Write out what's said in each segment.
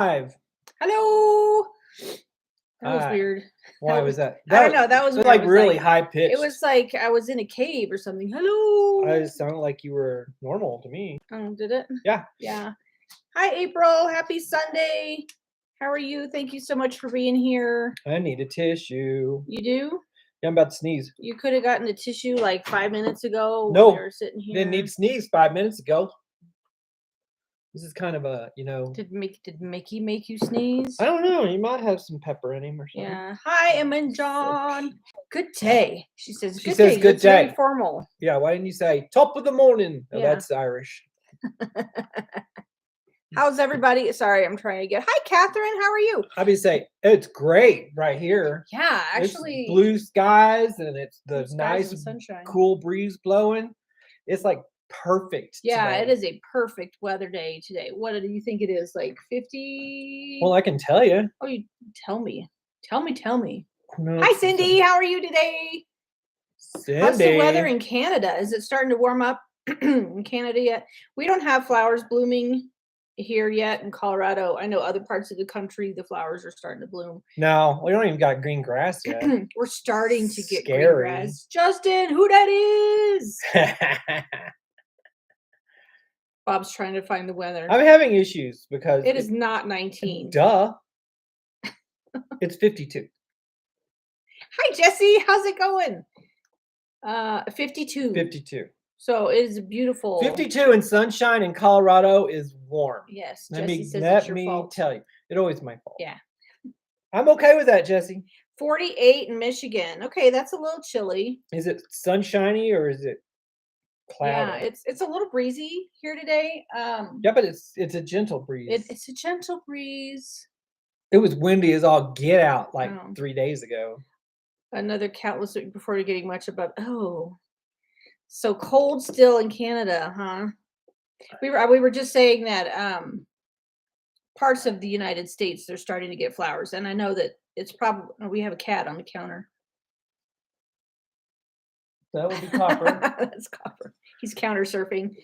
Live. Hello. That was Hi. weird. Why was that? I don't know. That was it was weird. like really high pitched. It was like I was in a cave or something. Hello. I sounded like you were normal to me. Oh, did it? Yeah. Yeah. Hi, April. Happy Sunday. How are you? Thank you so much for being here. I need a tissue. You do? Yeah, I'm about to sneeze. You could have gotten a tissue like 5 minutes ago No, when we were sitting here. Didn't need to sneeze 5 minutes ago. This is kind of a, Did Mickey make you sneeze? I don't know. He might have some pepper in him or something. Yeah. Hi, Emma and John. Good day. She says She says day. good That's day. very formal. Yeah, why didn't you say top of the morning? Oh, Yeah. that's Irish. How's everybody? Sorry, I'm trying to get. Hi, Catherine. How are you? I'd be say it's great right here. Yeah, actually, It's blue skies and it's the blue skies nice and sunshine. cool breeze blowing. It's like perfect. Yeah, today. it is a perfect weather day today. What do you think it is? Like 50? Well, I can tell you. Oh, you tell me. Tell me. No, Hi, Cindy. How are you today? Cindy. How's the weather in Canada? Is it starting to warm up in Canada yet? We don't have flowers blooming here yet in Colorado. I know other parts of the country, the flowers are starting to bloom. No, we don't even got green grass yet. We're starting to get green Scary. grass. Justin, who that is? Bob's trying to find the weather. I'm having issues because it is not 19. Duh. It's 52. Hi, Jesse. How's it going? 52. 52. So it is beautiful. 52 and sunshine in Colorado is warm. Yes. Let Jesse me, says let it's your me fault. tell you. It's always my fault. Yeah. I'm okay with that, Jesse. 48 in Michigan. Okay, that's a little chilly. Is it sunshiny or is it cloudy? Yeah, it's a little breezy here today. Yeah, but it's a gentle breeze. It's a gentle breeze. It was windy as all get out like 3 days ago. Another cat was before getting much above. Oh, so cold still in Canada, huh? We were just saying that parts of the United States they're starting to get flowers, and I know that it's probably we have a cat on the counter. That would be Copper. That's Copper. He's counter surfing.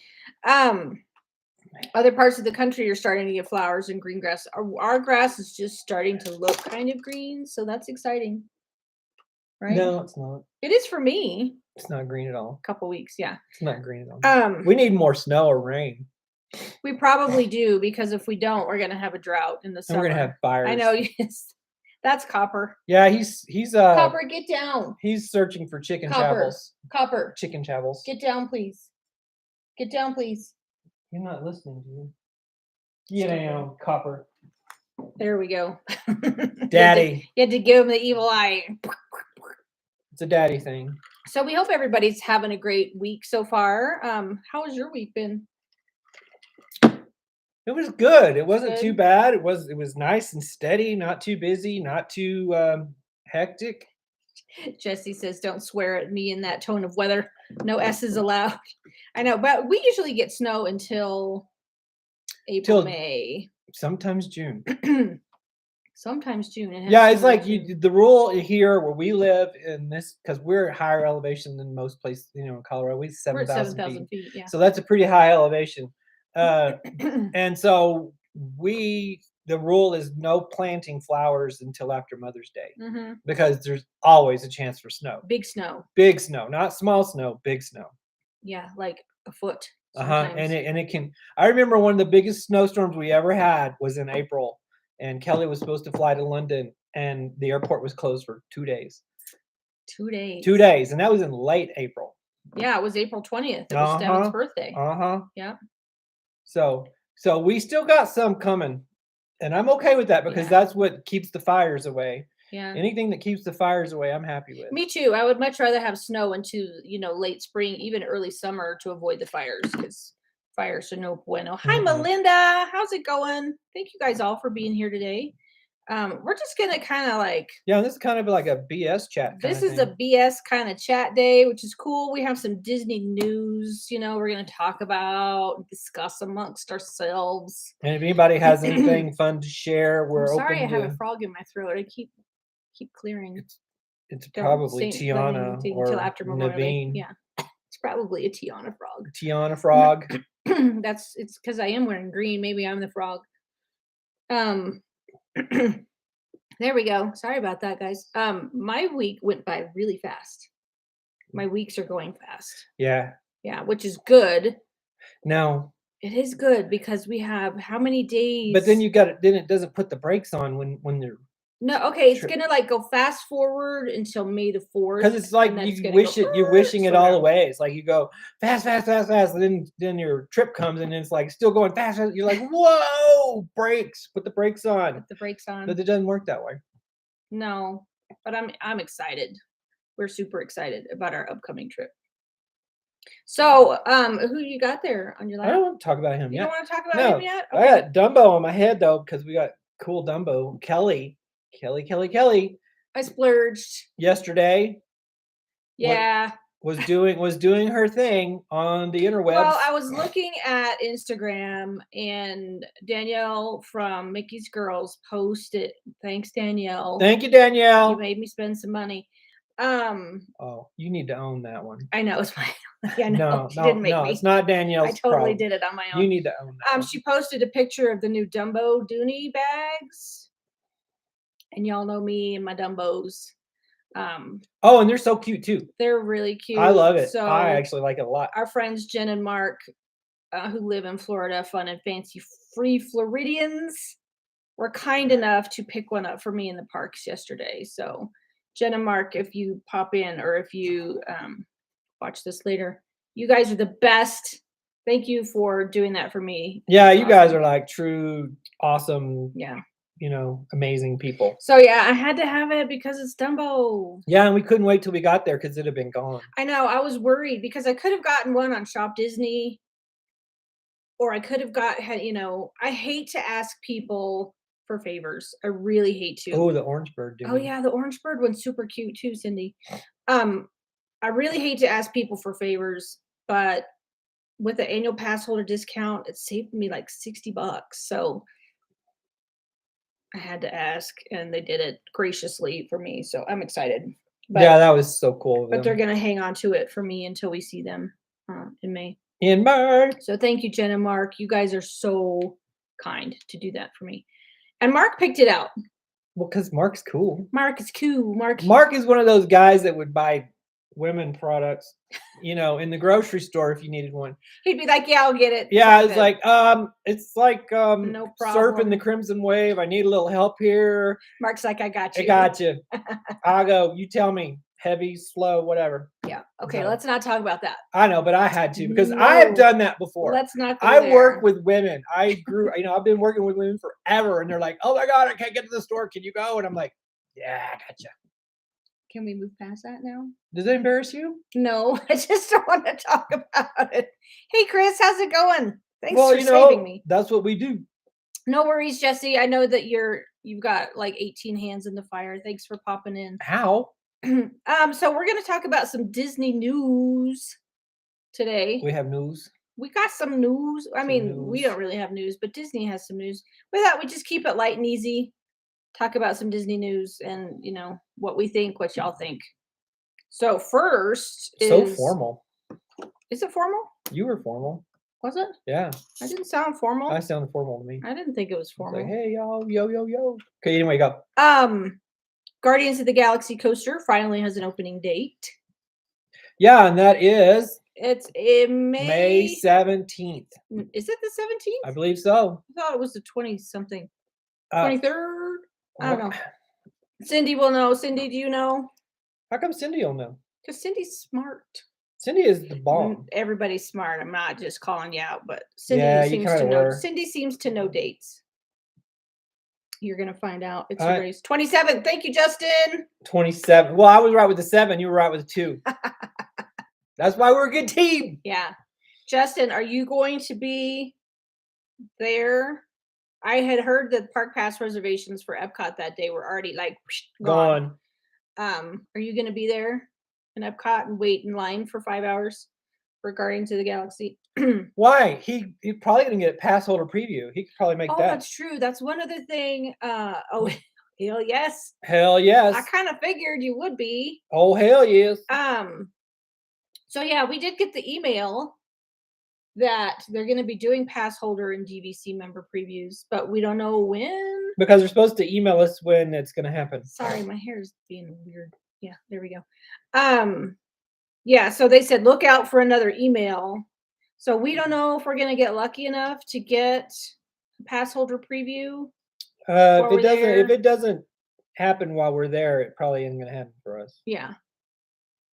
Other parts of the country are starting to get flowers and green grass. Our grass is just starting to look kind of green, so that's exciting. Right? No, it's not. It is for me. It's not green at all. A couple weeks, yeah. It's not green at all. We need more snow or rain. We probably do because if we don't, we're gonna have a drought in the summer. And we're gonna have fires. I know. Yes, that's Copper. Yeah, he's Copper, get down. He's searching for chicken Copper. chavels. Copper. Chicken chavels. Get down, please. Get down, please. You're not listening to you. Get down, Copper. There we go. Daddy. You had to give him the evil eye. It's a daddy thing. So we hope everybody's having a great week so far. How has your week been? It was good. It wasn't too bad. It was nice and steady, not too busy, not too hectic. Jesse says, don't swear at me in that tone of weather. No S's allowed. I know, but we usually get snow until April, May. Sometimes June. Sometimes June. Yeah, it's like the rule here where we live in this, because we're at higher elevation than most places, in Colorado. We're 7,000 feet. Yeah. So that's a pretty high elevation. And so the rule is no planting flowers until after Mother's Day, because there's always a chance for snow. Big snow. Big snow, not small snow, big snow. Yeah, like a foot. And it can. I remember one of the biggest snowstorms we ever had was in April, and Kelly was supposed to fly to London, and the airport was closed for 2 days. 2 days. 2 days, and that was in late April. Yeah, it was April 20th. It was Stevin's birthday. Yeah. So we still got some coming, and I'm okay with that because that's what keeps the fires away. Yeah. Anything that keeps the fires away, I'm happy with. Me too. I would much rather have snow into, late spring, even early summer to avoid the fires, because fires are no bueno. Hi, Melinda. How's it going? Thank you guys all for being here today. We're just gonna kind of this is kind of like a BS chat. This is a BS kind of chat day, which is cool. We have some Disney news, we're gonna talk about, discuss amongst ourselves. And if anybody has anything fun to share, we're open. Sorry, I have a frog in my throat. I keep clearing. It's probably Tiana or after Naveen. Yeah, it's probably a Tiana frog. Tiana frog. It's because I am wearing green. Maybe I'm the frog. Um, there we go. Sorry about that, guys. My week went by really fast. My weeks are going fast. Yeah. Yeah, which is good. No. It is good because we have how many days? But then then it doesn't put the brakes on when you're. No, okay, it's True. gonna like go fast forward until May the 4th. Because it's like and then it's you gonna wish go it, you're wishing it slow all down. away. It's like you go fast, fast, fast, fast, and then your trip comes and it's like still going fast, fast. You're like, whoa, brakes, put the brakes on. Put the brakes on. But it doesn't work that way. No, but I'm excited. We're super excited about our upcoming trip. So, who you got there on your I lap? don't want to talk about him You yet. don't want to talk about him yet? I got Dumbo on my head though because we got cool Dumbo. Kelly I splurged. yesterday Yeah. was doing her thing on the interwebs. Well, I was looking at Instagram and Danielle from Mickey's Girls posted. Thanks, Danielle. Thank you, Danielle. You made me spend some money. Oh, you need to own that one. I know it's my. Yeah, no, No, she didn't make me. it's not Danielle's. I totally problem. did it on my own. You need to own that. One. She posted a picture of the new Dumbo Dooney bags, and y'all know me and my Dumbos. Oh, and they're so cute too. They're really cute. I love it. So I actually like it a lot. Our friends Jen and Mark, who live in Florida, Fun and Fancy Free Floridians, were kind enough to pick one up for me in the parks yesterday. So, Jen and Mark, if you pop in or if you watch this later, you guys are the best. Thank you for doing that for me. Yeah, you guys are like true, awesome. Yeah. Amazing people. So yeah, I had to have it because it's Dumbo. Yeah, and we couldn't wait till we got there because it'd have been gone. I know. I was worried because I could have gotten one on Shop Disney, or I could have I hate to ask people for favors. I really hate to. Oh, the orange bird. Oh yeah, the orange bird one's super cute too, Cindy. I really hate to ask people for favors, but with the annual pass holder discount, it saved me like $60. So I had to ask, and they did it graciously for me. So I'm excited. But, yeah, that was so cool. But they're gonna hang on to it for me until we see them in May. In March. So thank you, Jen and Mark. You guys are so kind to do that for me. And Mark picked it out. Well, because Mark's cool. Mark is cool. Mark is one of those guys that would buy women products, in the grocery store if you needed one. He'd be like, "Yeah, I'll get it." Yeah, it's like no problem. Surfing the crimson wave. I need a little help here. Mark's like, "I got you. I got you. I'll go. You tell me. Heavy, slow, whatever." Yeah. Okay, let's not talk about that. I know, but I had to because I have done that before. Let's not go I work with women. I've been working with women forever, and they're like, "Oh my God, I can't get to the store. Can you go?" And I'm like, "Yeah, I gotcha." Can we move past that now? Does it embarrass you? No, I just don't want to talk about it. Hey, Chris, how's it going? Thanks for saving me. That's what we do. No worries, Jesse. I know that you've got like 18 hands in the fire. Thanks for popping in. How? So we're going to talk about some Disney news today. We have news. We got some news. We don't really have news, but Disney has some news. We thought we'd just keep it light and easy. Talk about some Disney news and, what we think, what y'all think. So first so formal. Is it formal? You were formal. Was it? Yeah. I didn't sound formal. I sounded formal to me. I didn't think it was formal. Like, hey, y'all, yo. Okay, anyway, go. Guardians of the Galaxy coaster finally has an opening date. Yeah, and that is it's in May 17th. Is it the 17th? I believe so. I thought it was the 20-something. 23rd? I don't know. Cindy will know. Cindy, do you know? How come Cindy will know? Because Cindy's smart. Cindy is the bomb. Everybody's smart. I'm not just calling you out, but Cindy seems to know. Cindy seems to know dates. You're gonna find out. It's a race. 27th. Thank you, Justin. 27. Well, I was right with the 7. You were right with the 2. That's why we're a good team. Yeah. Justin, are you going to be there? I had heard that park pass reservations for Epcot that day were already like gone. Are you going to be there in Epcot and wait in line for 5 hours for Guardians of the Galaxy? Why? He's probably going to get a pass holder preview. He could probably make that. Oh, that's true. That's one other thing. Hell yes. Hell yes. I kind of figured you would be. Oh, hell yes. So yeah, we did get the email that they're going to be doing pass holder and DVC member previews, but we don't know when. Because they're supposed to email us when it's going to happen. Sorry, my hair is being weird. Yeah, there we go. Yeah, so they said look out for another email. So we don't know if we're going to get lucky enough to get a pass holder preview. If it doesn't happen while we're there, it probably isn't going to happen for us. Yeah.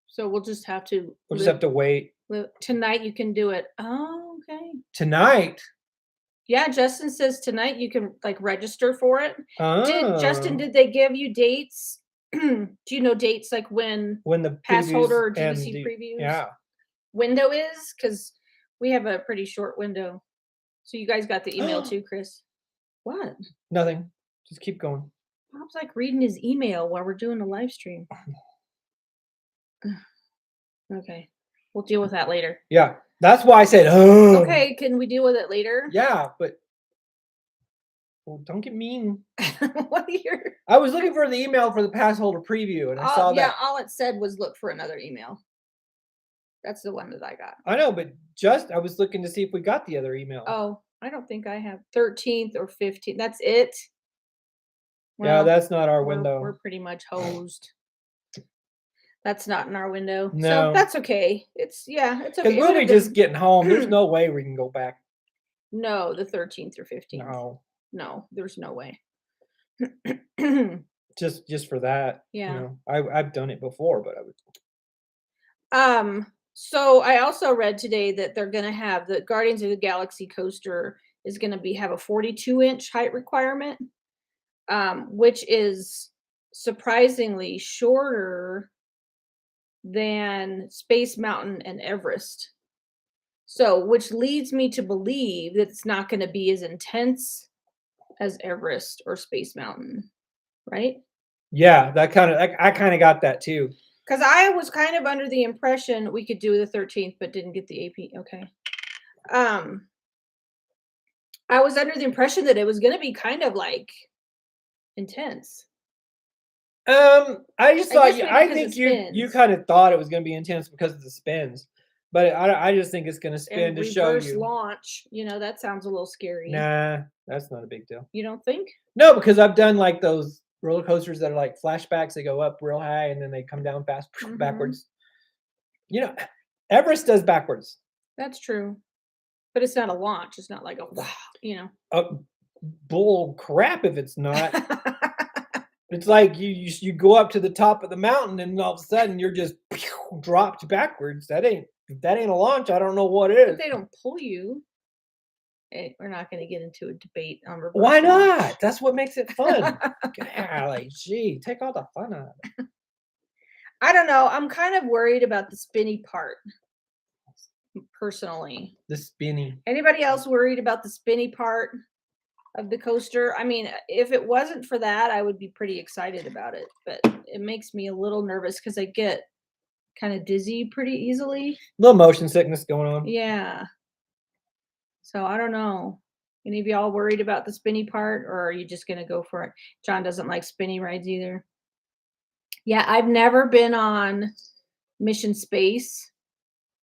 So we'll just have to. We'll just have to wait. Tonight you can do it. Oh, okay. Tonight? Yeah, Justin says tonight you can like register for it. Justin, Oh. did they give you dates? Do you know dates like when the pass holder or and DVC previews? Yeah. Window is? Because we have a pretty short window. So you guys got the email too, Chris? What? Nothing. Just keep going. Bob's like reading his email while we're doing a live stream. Okay. We'll deal with that later. Yeah. That's why I said, oh. Okay, can we deal with it later? Yeah, but well, don't get mean. What year? I was looking for the email for the pass holder preview, and I saw that. Yeah, all it said was look for another email. That's the one that I got. I know, but I was looking to see if we got the other email. Oh, I don't think I have 13th or 15th. That's it. Well, yeah, that's not our window. We're pretty much hosed. That's not in our window. No. So that's okay. It's okay. Because we'll be just getting home. There's no way we can go back. No, the 13th or 15th. No, there's no way. just for that. Yeah. You know, I've done it before, but I would. So I also read today that they're gonna have the Guardians of the Galaxy coaster is gonna have a 42-inch height requirement, which is surprisingly shorter than Space Mountain and Everest. So, which leads me to believe that it's not going to be as intense as Everest or Space Mountain, right? Yeah, I kind of got that too. Because I was kind of under the impression we could do the 13th, but didn't get the AP. Okay. I was under the impression that it was going to be kind of like intense. I just thought I think you kind of thought it was going to be intense because of the spins, but I just think it's going to spin to show you. Launch, that sounds a little scary. Nah, that's not a big deal. You don't think? No, because I've done like those roller coasters that are like flashbacks. They go up real high and then they come down fast backwards. Everest does backwards. That's true, but it's not a launch. It's not like a wow. Bull crap if it's not. It's like you go up to the top of the mountain and all of a sudden you're just dropped backwards. That ain't a launch. I don't know what it is. But they don't pull you. Hey, we're not going to get into a debate on reverse. Why not? Launch. That's what makes it fun. Gee, take all the fun out of it. I don't know. I'm kind of worried about the spinny part. Personally. The spinny. Anybody else worried about the spinny part of the coaster? I mean, if it wasn't for that, I would be pretty excited about it, but it makes me a little nervous because I get kind of dizzy pretty easily. A little motion sickness going on. Yeah. So I don't know. Any of y'all worried about the spinny part, or are you just going to go for it? John doesn't like spinny rides either. Yeah, I've never been on Mission Space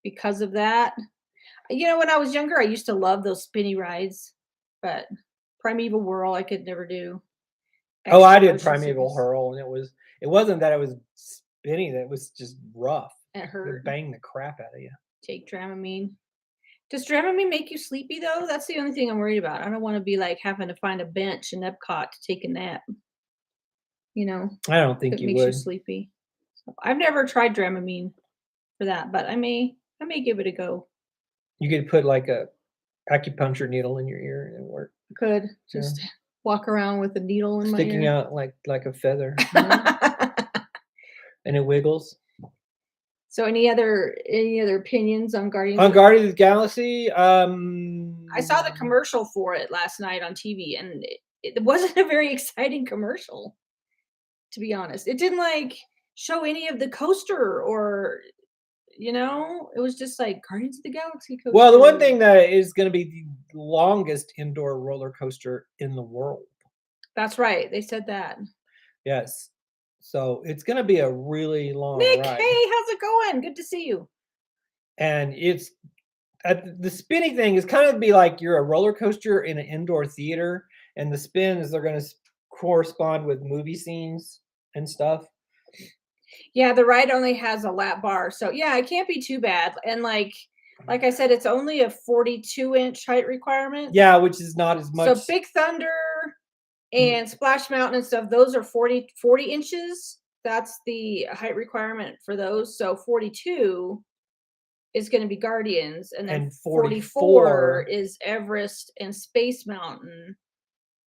because of that. When I was younger, I used to love those spinny rides, but Primeval Whirl I could never do. I did Primeval Whirl, and it wasn't that it was spinny, that it was just rough. It hurt. It banged the crap out of you. Take Dramamine. Does Dramamine make you sleepy though? That's the only thing I'm worried about. I don't want to be like having to find a bench in Epcot to take a nap. I don't think you would. Makes you sleepy. So I've never tried Dramamine for that, but I may give it a go. You could put like a acupuncture needle in your ear and it work. Could just walk around with a needle in sticking my ear. Out like a feather. And it wiggles. So any other opinions on Guardians? On Guardians of the Galaxy, I saw the commercial for it last night on TV, and it wasn't a very exciting commercial, to be honest. It didn't like show any of the coaster or it was just like Guardians of the Galaxy coaster. Well, the one thing that is going to be the longest indoor roller coaster in the world. That's right. They said that. Yes. So it's going to be a really long Nick, ride. hey, how's it going? Good to see you. And it's the spinny thing is kind of be like you're a roller coaster in an indoor theater, and the spins are going to correspond with movie scenes and stuff. Yeah, the ride only has a lap bar, so yeah, it can't be too bad. And like I said, it's only a 42-inch height requirement. Yeah, which is not as much. So Big Thunder and Splash Mountain and stuff, those are 40 inches. That's the height requirement for those. So 42 is going to be Guardians, and then And 44 is Everest and Space Mountain.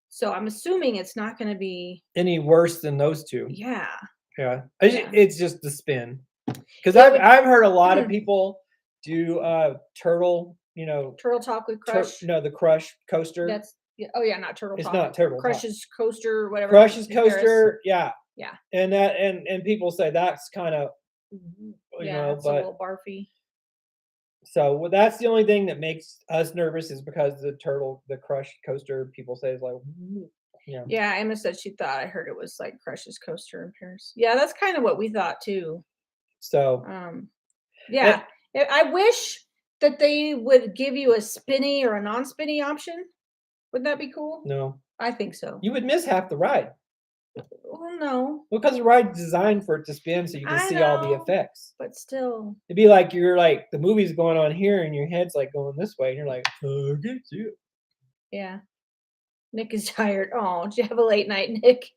So I'm assuming it's not going to be any worse than those two. Yeah. Yeah. Yeah. It's just the spin. Because It would- I've heard a lot of people do turtle, Turtle Talk with Crush. the Crush coaster. That's oh yeah, not Turtle It's Talk. not Turtle Talk. Crush's coaster, whatever. Crush's in Paris. coaster, yeah. Yeah. And that and people say that's kind of it's a little barfy. So that's the only thing that makes us nervous is because the Crush coaster people say is like, yeah. Yeah, Emma said she thought I heard it was like Crush's coaster in Paris. Yeah, that's kind of what we thought too. So yeah, I wish that they would give you a spinny or a non-spinny option. Wouldn't that be cool? No, I think so. You would miss half the ride. Well, no. Well, because the ride's designed for it to spin so you can see all the effects. But still. It'd be like you're like the movie's going on here and your head's like going this way and you're like, I can see it. Yeah. Nick is tired. Oh, did you have a late night, Nick?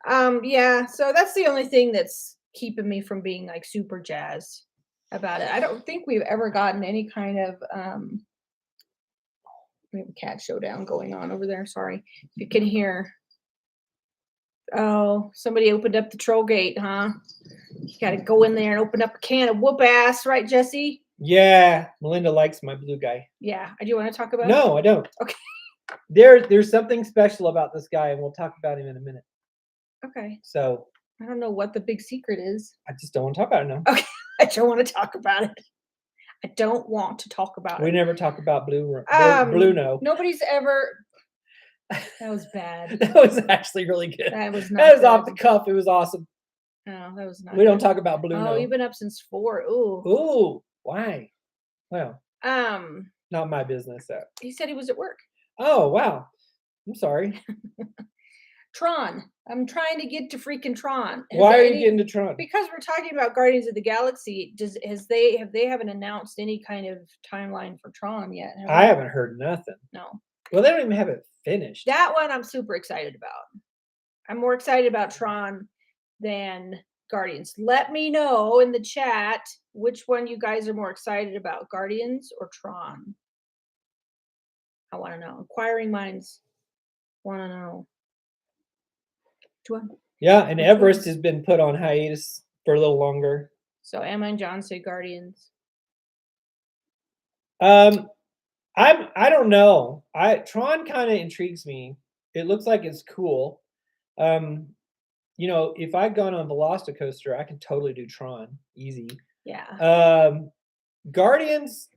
Yeah, so that's the only thing that's keeping me from being like super jazzed about it. I don't think we've ever gotten any kind of we have a cat showdown going on over there. Sorry if you can hear. Oh, somebody opened up the troll gate, huh? You got to go in there and open up a can of whoop ass, right, Jesse? Yeah, Melinda likes my blue guy. Yeah, do you want to talk about? No, I don't. Okay. There's something special about this guy, and we'll talk about him in a minute. Okay. So I don't know what the big secret is. I just don't want to talk about it now. Okay, I don't want to talk about it. I don't want to talk about it. We never talk about Blue. No. Nobody's ever. That was bad. That was actually really good. That was not. That was good. off the cuff. It was awesome. No, that was not. We don't talk about Blue. Oh, you've been up since 4. Ooh. Ooh. Why? Well. Not my business. Though. He said he was at work. Oh wow. I'm sorry. Tron. I'm trying to get to freaking Tron. Why are you getting to Tron? Because we're talking about Guardians of the Galaxy. They haven't announced any kind of timeline for Tron yet? I haven't heard nothing. No. Well, they don't even have it finished. That one I'm super excited about. I'm more excited about Tron than Guardians. Let me know in the chat which one you guys are more excited about, Guardians or Tron. I want to know. Inquiring minds want to know. Yeah, and Everest has been put on hiatus for a little longer. So Emma and John say Guardians. I don't know. Tron kind of intrigues me. It looks like it's cool. If I'd gone on Velocicoaster, I could totally do Tron. Easy. Yeah. Guardians,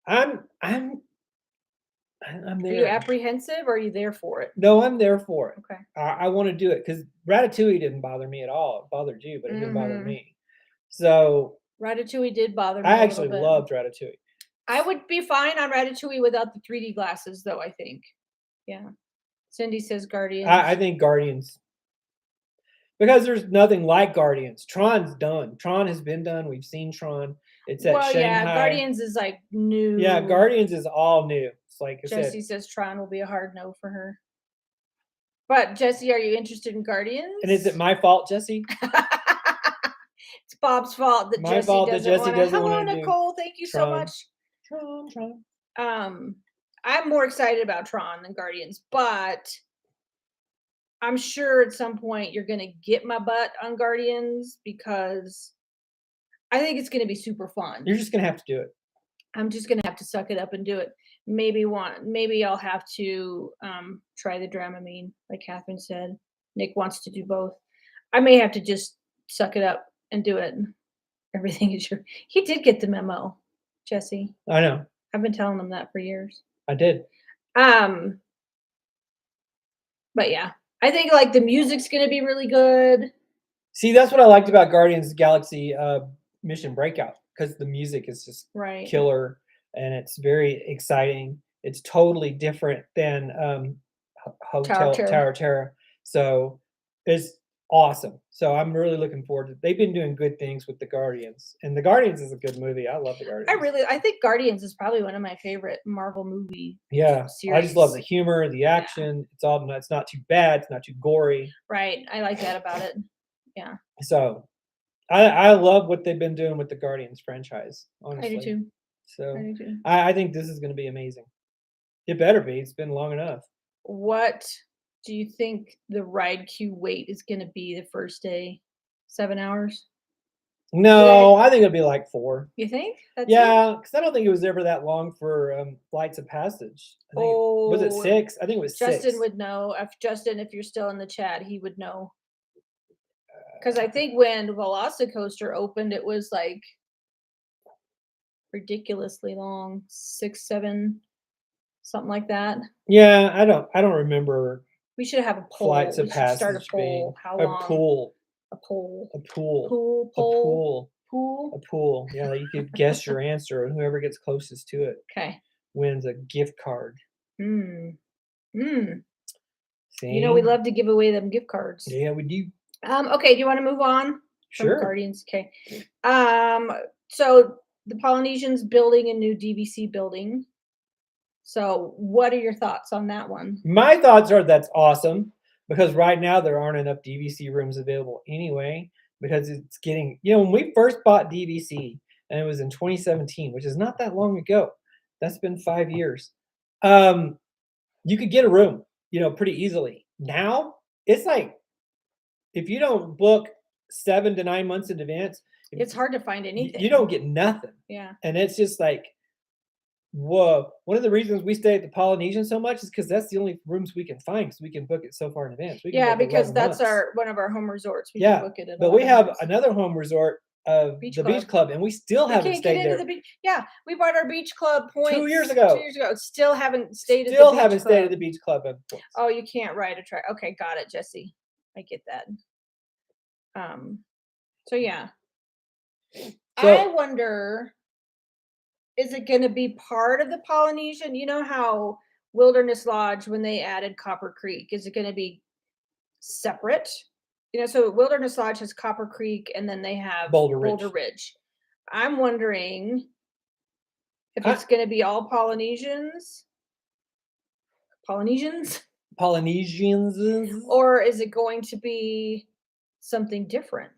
I'm there. Are you apprehensive or are you there for it? No, I'm there for it. Okay. I want to do it because Ratatouille didn't bother me at all. It bothered you, but it didn't bother me. So Ratatouille did bother me. I actually loved Ratatouille. I would be fine on Ratatouille without the 3D glasses, though, I think. Yeah. Cindy says Guardians. I think Guardians. Because there's nothing like Guardians. Tron's done. Tron has been done. We've seen Tron. It's at Shanghai. Yeah, Guardians is like new. Yeah, Guardians is all new. It's like I Jessie says Tron will be a hard no for her. But Jessie, are you interested in Guardians? And is it my fault, Jessie? It's Bob's fault that Jessie doesn't want to. Hello, Nicole. Thank you so much. Tron. I'm more excited about Tron than Guardians, but I'm sure at some point you're going to get my butt on Guardians because I think it's going to be super fun. You're just going to have to do it. I'm just going to have to suck it up and do it. Maybe I'll have to try the Dramamine, like Catherine said. Nick wants to do both. I may have to just suck it up and do it. Everything is your. He did get the memo, Jesse. I know. I've been telling him that for years. I did. But yeah, I think like the music's going to be really good. See, that's what I liked about Guardians of the Galaxy Mission Breakout. because the music is just Right. killer and it's very exciting. It's totally different than Tower of Hotel Terror. Tower of Terror. So it's awesome. So I'm really looking forward to it. They've been doing good things with the Guardians. And the Guardians is a good movie. I love the Guardians. I think Guardians is probably one of my favorite Marvel movie Yeah. I just love the series. humor, the action. It's not too bad, it's not too gory. Right. I like that about it. Yeah. So I love what they've been doing with the Guardians franchise, I do honestly. too. I So do too. I think this is gonna be amazing. It better be. It's been long enough. What do you think the ride queue wait is gonna be the first day? 7 hours? No, I think it'll be like 4. You think? That's it? Yeah, because I don't think it was ever that long for, Flights of Passage. I think was it Oh, 6? I think it was 6. Justin would know. If you're still in the chat, he would know. Because I think when Velocicoaster opened, it was like ridiculously long, 6, 7, something like that. Yeah, I don't remember We should have a poll. Flights of We should start a Passage being poll. How a long? pool, A poll. a pool, Pool. a pool, a Pool. pool. Yeah, that you could guess your answer, and whoever gets closest to it Okay. wins a gift card. Hmm. Hmm. See? You know we love to give away them gift cards. Yeah, we do. Okay, do you want to move on from Sure. Guardians? Okay. So the Polynesians building a new DVC building. So what are your thoughts on that one? My thoughts are that's awesome because right now there aren't enough DVC rooms available anyway because it's getting, when we first bought DVC and it was in 2017, which is not that long ago. That's been 5 years. You could get a room, pretty easily. Now, it's like if you don't book 7 to 9 months in advance, It's hard to find anything. you don't get nothing. Yeah. And it's just like, whoa. One of the reasons we stay at the Polynesian so much is because that's the only rooms we can find because we can book it so far in advance. We can Yeah, book it because 11 that's months. one of our home resorts. We Yeah, can book it in but we 11 have months. another home resort of Beach the Club. Beach Club, and we still We haven't can't get stayed into there. the beach. Yeah, we bought our beach club points 2 years ago. 2 years ago. Still haven't stayed at the Still beach haven't club. stayed at the Beach Club. Oh, you can't ride a track. Okay, got it, Jesse. I get that. So yeah. I So wonder, is it going to be part of the Polynesian? You know how Wilderness Lodge, when they added Copper Creek, is it going to be separate? So Wilderness Lodge has Copper Creek, and then they have Boulder Ridge. Ridge. I'm wondering if I- it's going to be all Polynesians, Polynesians. or is it going to be something different?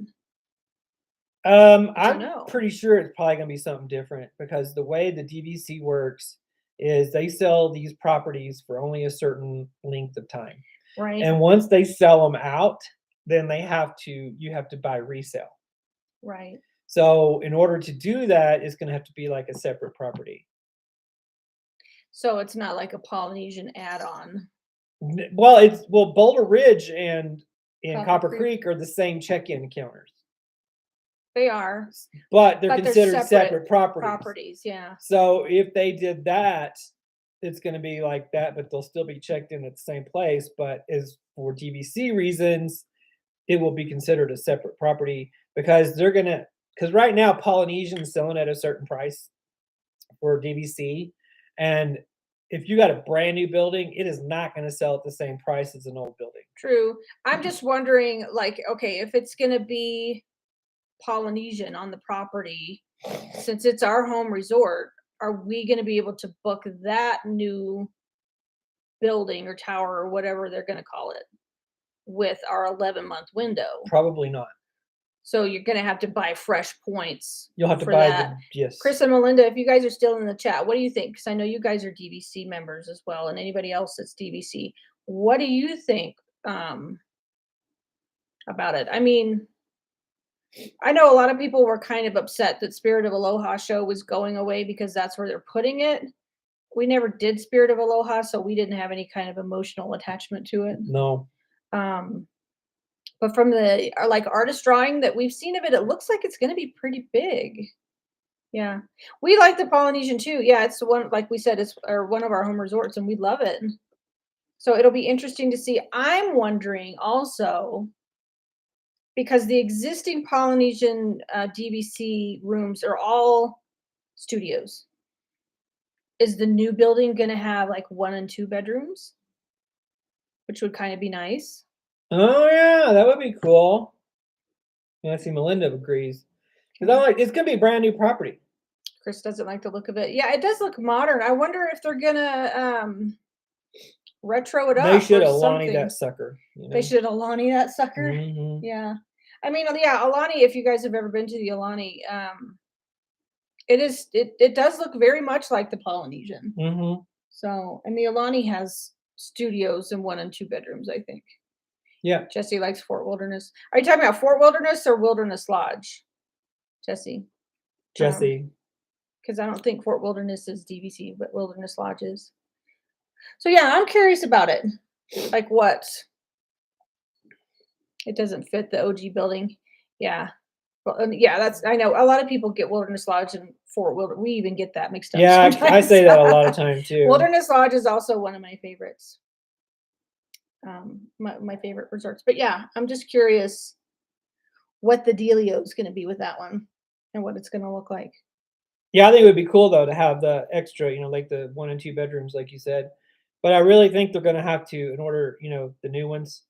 I'm know. pretty sure it's probably gonna be something different because the way the DVC works is they sell these properties for only a certain length of time. Right. And once they sell them out, then you have to buy resale. Right. So in order to do that, it's gonna have to be like a separate property. So it's not like a Polynesian add-on. Well, Boulder Ridge and Copper Copper Creek are the same check-in counters, They are but they're But they're considered separate separate properties. properties. Yeah. So if they did that, it's going to be like that, but they'll still be checked in at the same place. But as for DVC reasons, it will be considered a separate property because because right now Polynesian's selling at a certain price for DVC. And if you got a brand new building, it is not going to sell at the same price as an old building. True. I'm just wondering, like, okay, if it's going to be Polynesian on the property, since it's our home resort, are we going to be able to book that new building or tower or whatever they're going to call it with our 11-month window? Probably not. So you're going to have to buy fresh points. You'll have to for buy that. yes. Chris and Melinda, if you guys are still in the chat, what do you think? Because I know you guys are DVC members as well, and anybody else that's DVC. What do you think about it? I mean, I know a lot of people were kind of upset that Spirit of Aloha show was going away because that's where they're putting it. We never did Spirit of Aloha, so we didn't have any kind of emotional attachment to it. No. But from the artist drawing that we've seen of it, it looks like it's going to be pretty big. Yeah, we like the Polynesian too. Yeah, it's the one, like we said, it's one of our home resorts, and we love it. So it'll be interesting to see. I'm wondering also because the existing Polynesian DVC rooms are all studios. Is the new building going to have like 1 and 2 bedrooms? Which would kind of be nice. Oh yeah, that would be cool. Yeah, I see Melinda agrees. 'Cause it's gonna be a brand new property. Chris doesn't like the look of it. Yeah, it does look modern. I wonder if they're gonna retro it up. They should or Alani something. that sucker. They should Alani that sucker. Mhm. Yeah. I mean, yeah, Alani, if you guys have ever been to the Alani, it does look very much like the Polynesian. Mhm. So, and the Alani has studios and 1 and 2 bedrooms, I think. Yeah. Jesse likes Fort Wilderness. Are you talking about Fort Wilderness or Wilderness Lodge, Jesse? Jesse. Because I don't think Fort Wilderness is DVC, but Wilderness Lodge is. So yeah, I'm curious about it. Like what? It doesn't fit the OG building. Yeah. Well, yeah, that's I know a lot of people get Wilderness Lodge and Fort Wilderness. We even get that mixed up. Yeah, I sometimes. say that a lot of time too. Wilderness Lodge is also one of my favorites. My favorite resorts. But yeah, I'm just curious what the dealio is going to be with that one and what it's going to look like. Yeah, I think it would be cool though to have the extra, like the 1 and 2 bedrooms, like you said. But I really think they're gonna have to, in order, the new ones,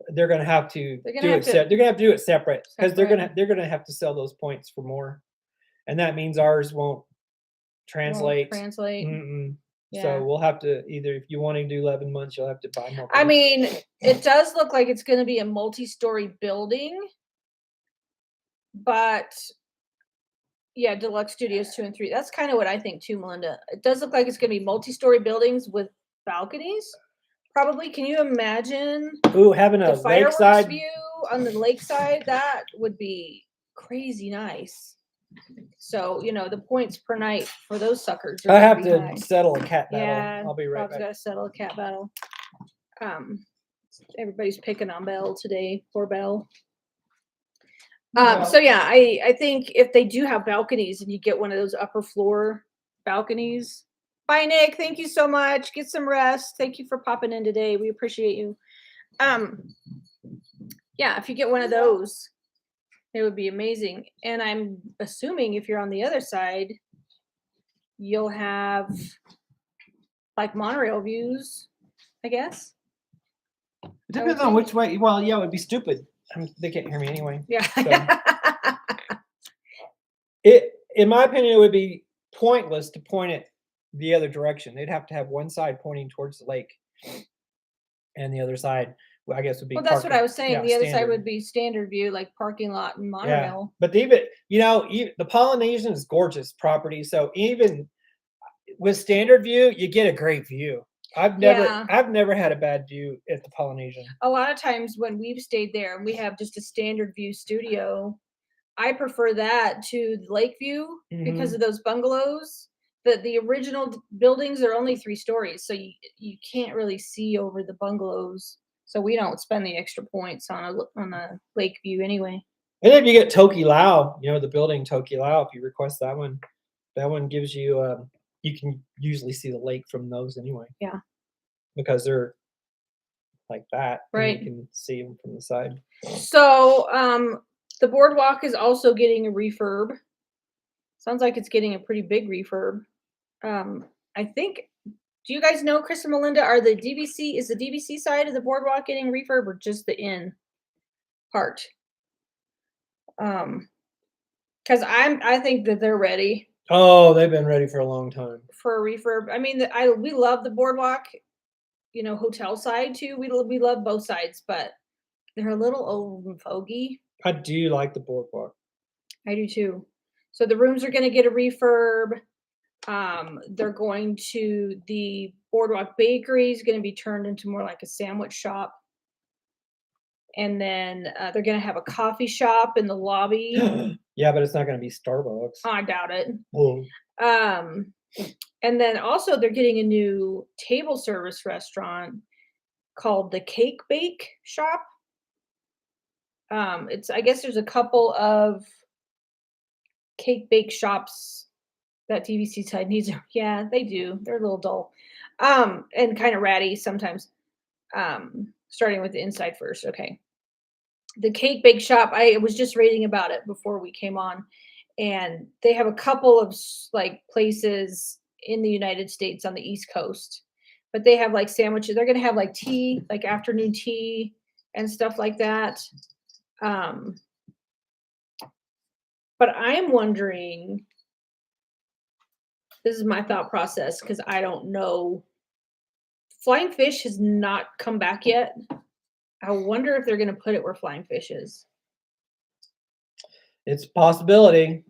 they're gonna have to They're gonna do have it. to- They're gonna have to do it separate because they're Separate. gonna have to sell those points for more, and that means ours won't translate. Translate. Mm-mm. Yeah. So we'll have to either, if you want to do 11 months, you'll have to buy more. I points. mean, it does look like it's going to be a multi-story building, but yeah, Deluxe Studios 2 and 3. That's kind of what I think too, Melinda. It does look like it's going to be multi-story buildings with balconies. Probably. Can you imagine Ooh, having a the fireworks lakeside view on the lakeside? That would be crazy nice. So, the points per night for those suckers are I gonna have be to high. settle a cat battle. Yeah, I'll be right Bob's back. got to settle a cat battle. Everybody's picking on Belle today. Poor Belle. So yeah, I think if they do have balconies and you get one of those upper floor balconies. Bye, Nick. Thank you so much. Get some rest. Thank you for popping in today. We appreciate you. Yeah, if you get one of those, it would be amazing. And I'm assuming if you're on the other side, you'll have like monorail views, I guess. It depends on which way. Well, yeah, it would be stupid. They can't hear me anyway. Yeah. So. In my opinion, it would be pointless to point it the other direction. They'd have to have one side pointing towards the lake, and the other side, well, I guess, would be. Well, that's what I was saying. Yeah, the other side standard. would be standard view, like parking lot and Yeah, monorail. but even the Polynesian is gorgeous property. So even with standard view, you get a great view. I've never had a bad view at the Polynesian. A lot of times when we've stayed there and we have just a standard view studio, I prefer that to the lake view because of those bungalows. The original buildings are only 3 stories, so you can't really see over the bungalows. So we don't spend the extra points on a lake view anyway. And if you get Toki Lau, the building Toki Lau, if you request that one gives you you can usually see the lake from those anyway. Yeah. Because they're like that. Right. And you can see them from the side. So the boardwalk is also getting a refurb. Sounds like it's getting a pretty big refurb. I think, do you guys know, Chris and Melinda, is the DVC side of the boardwalk getting refurb or just the in part? Because I think that they're ready. Oh, they've been ready for a long time. For a refurb. I mean, we love the boardwalk, hotel side too. We love both sides, but they're a little old and fogey. I do like the boardwalk. I do too. So the rooms are going to get a refurb. They're going to the boardwalk bakery is going to be turned into more like a sandwich shop. And then they're going to have a coffee shop in the lobby. Yeah, but it's not going to be Starbucks. I doubt it. Whoa. And then also they're getting a new table service restaurant called the Cake Bake Shop. I guess there's a couple of cake bake shops that DVC side needs. Yeah, they do. They're a little dull. And kind of ratty sometimes. Starting with the inside first. Okay. the cake bake shop, I was just reading about it before we came on, and they have a couple of like places in the United States on the East Coast, but they have like sandwiches. They're gonna have like tea, like afternoon tea and stuff like that. Um, but I am wondering, this is my thought process because I don't know. Flying Fish has not come back yet. I wonder if they're gonna put it where Flying Fish is, It's a possibility.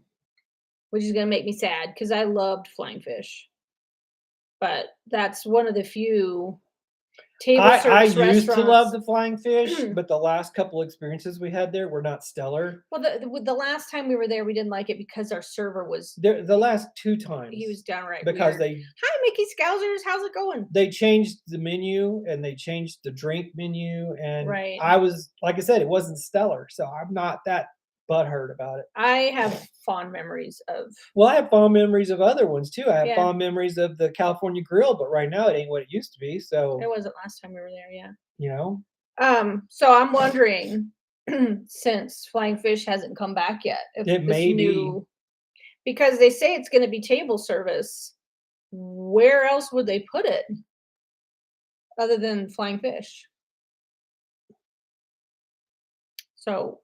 which is gonna make me sad because I loved Flying Fish. But that's one of the few table I service used to love restaurants. the Flying Fish, but the last couple experiences we had there were not stellar. Well, with the last time we were there, we didn't like it because our server was The last 2 times, he was downright because weird. Hi, Mickey Scousers. How's it going? they changed the menu and they changed the drink menu, and Right. I was like I said, it wasn't stellar, so I'm not that butthurt about it. I have fond memories of. Well, I have fond memories of other ones too. I have Yeah. fond memories of the California Grill, but right now it ain't what it used to be. So, It wasn't last time we were there, yeah. you know, So I'm wondering, since Flying Fish hasn't come back yet, if It this may be. new, because they say it's going to be table service. Where else would they put it other than Flying Fish? So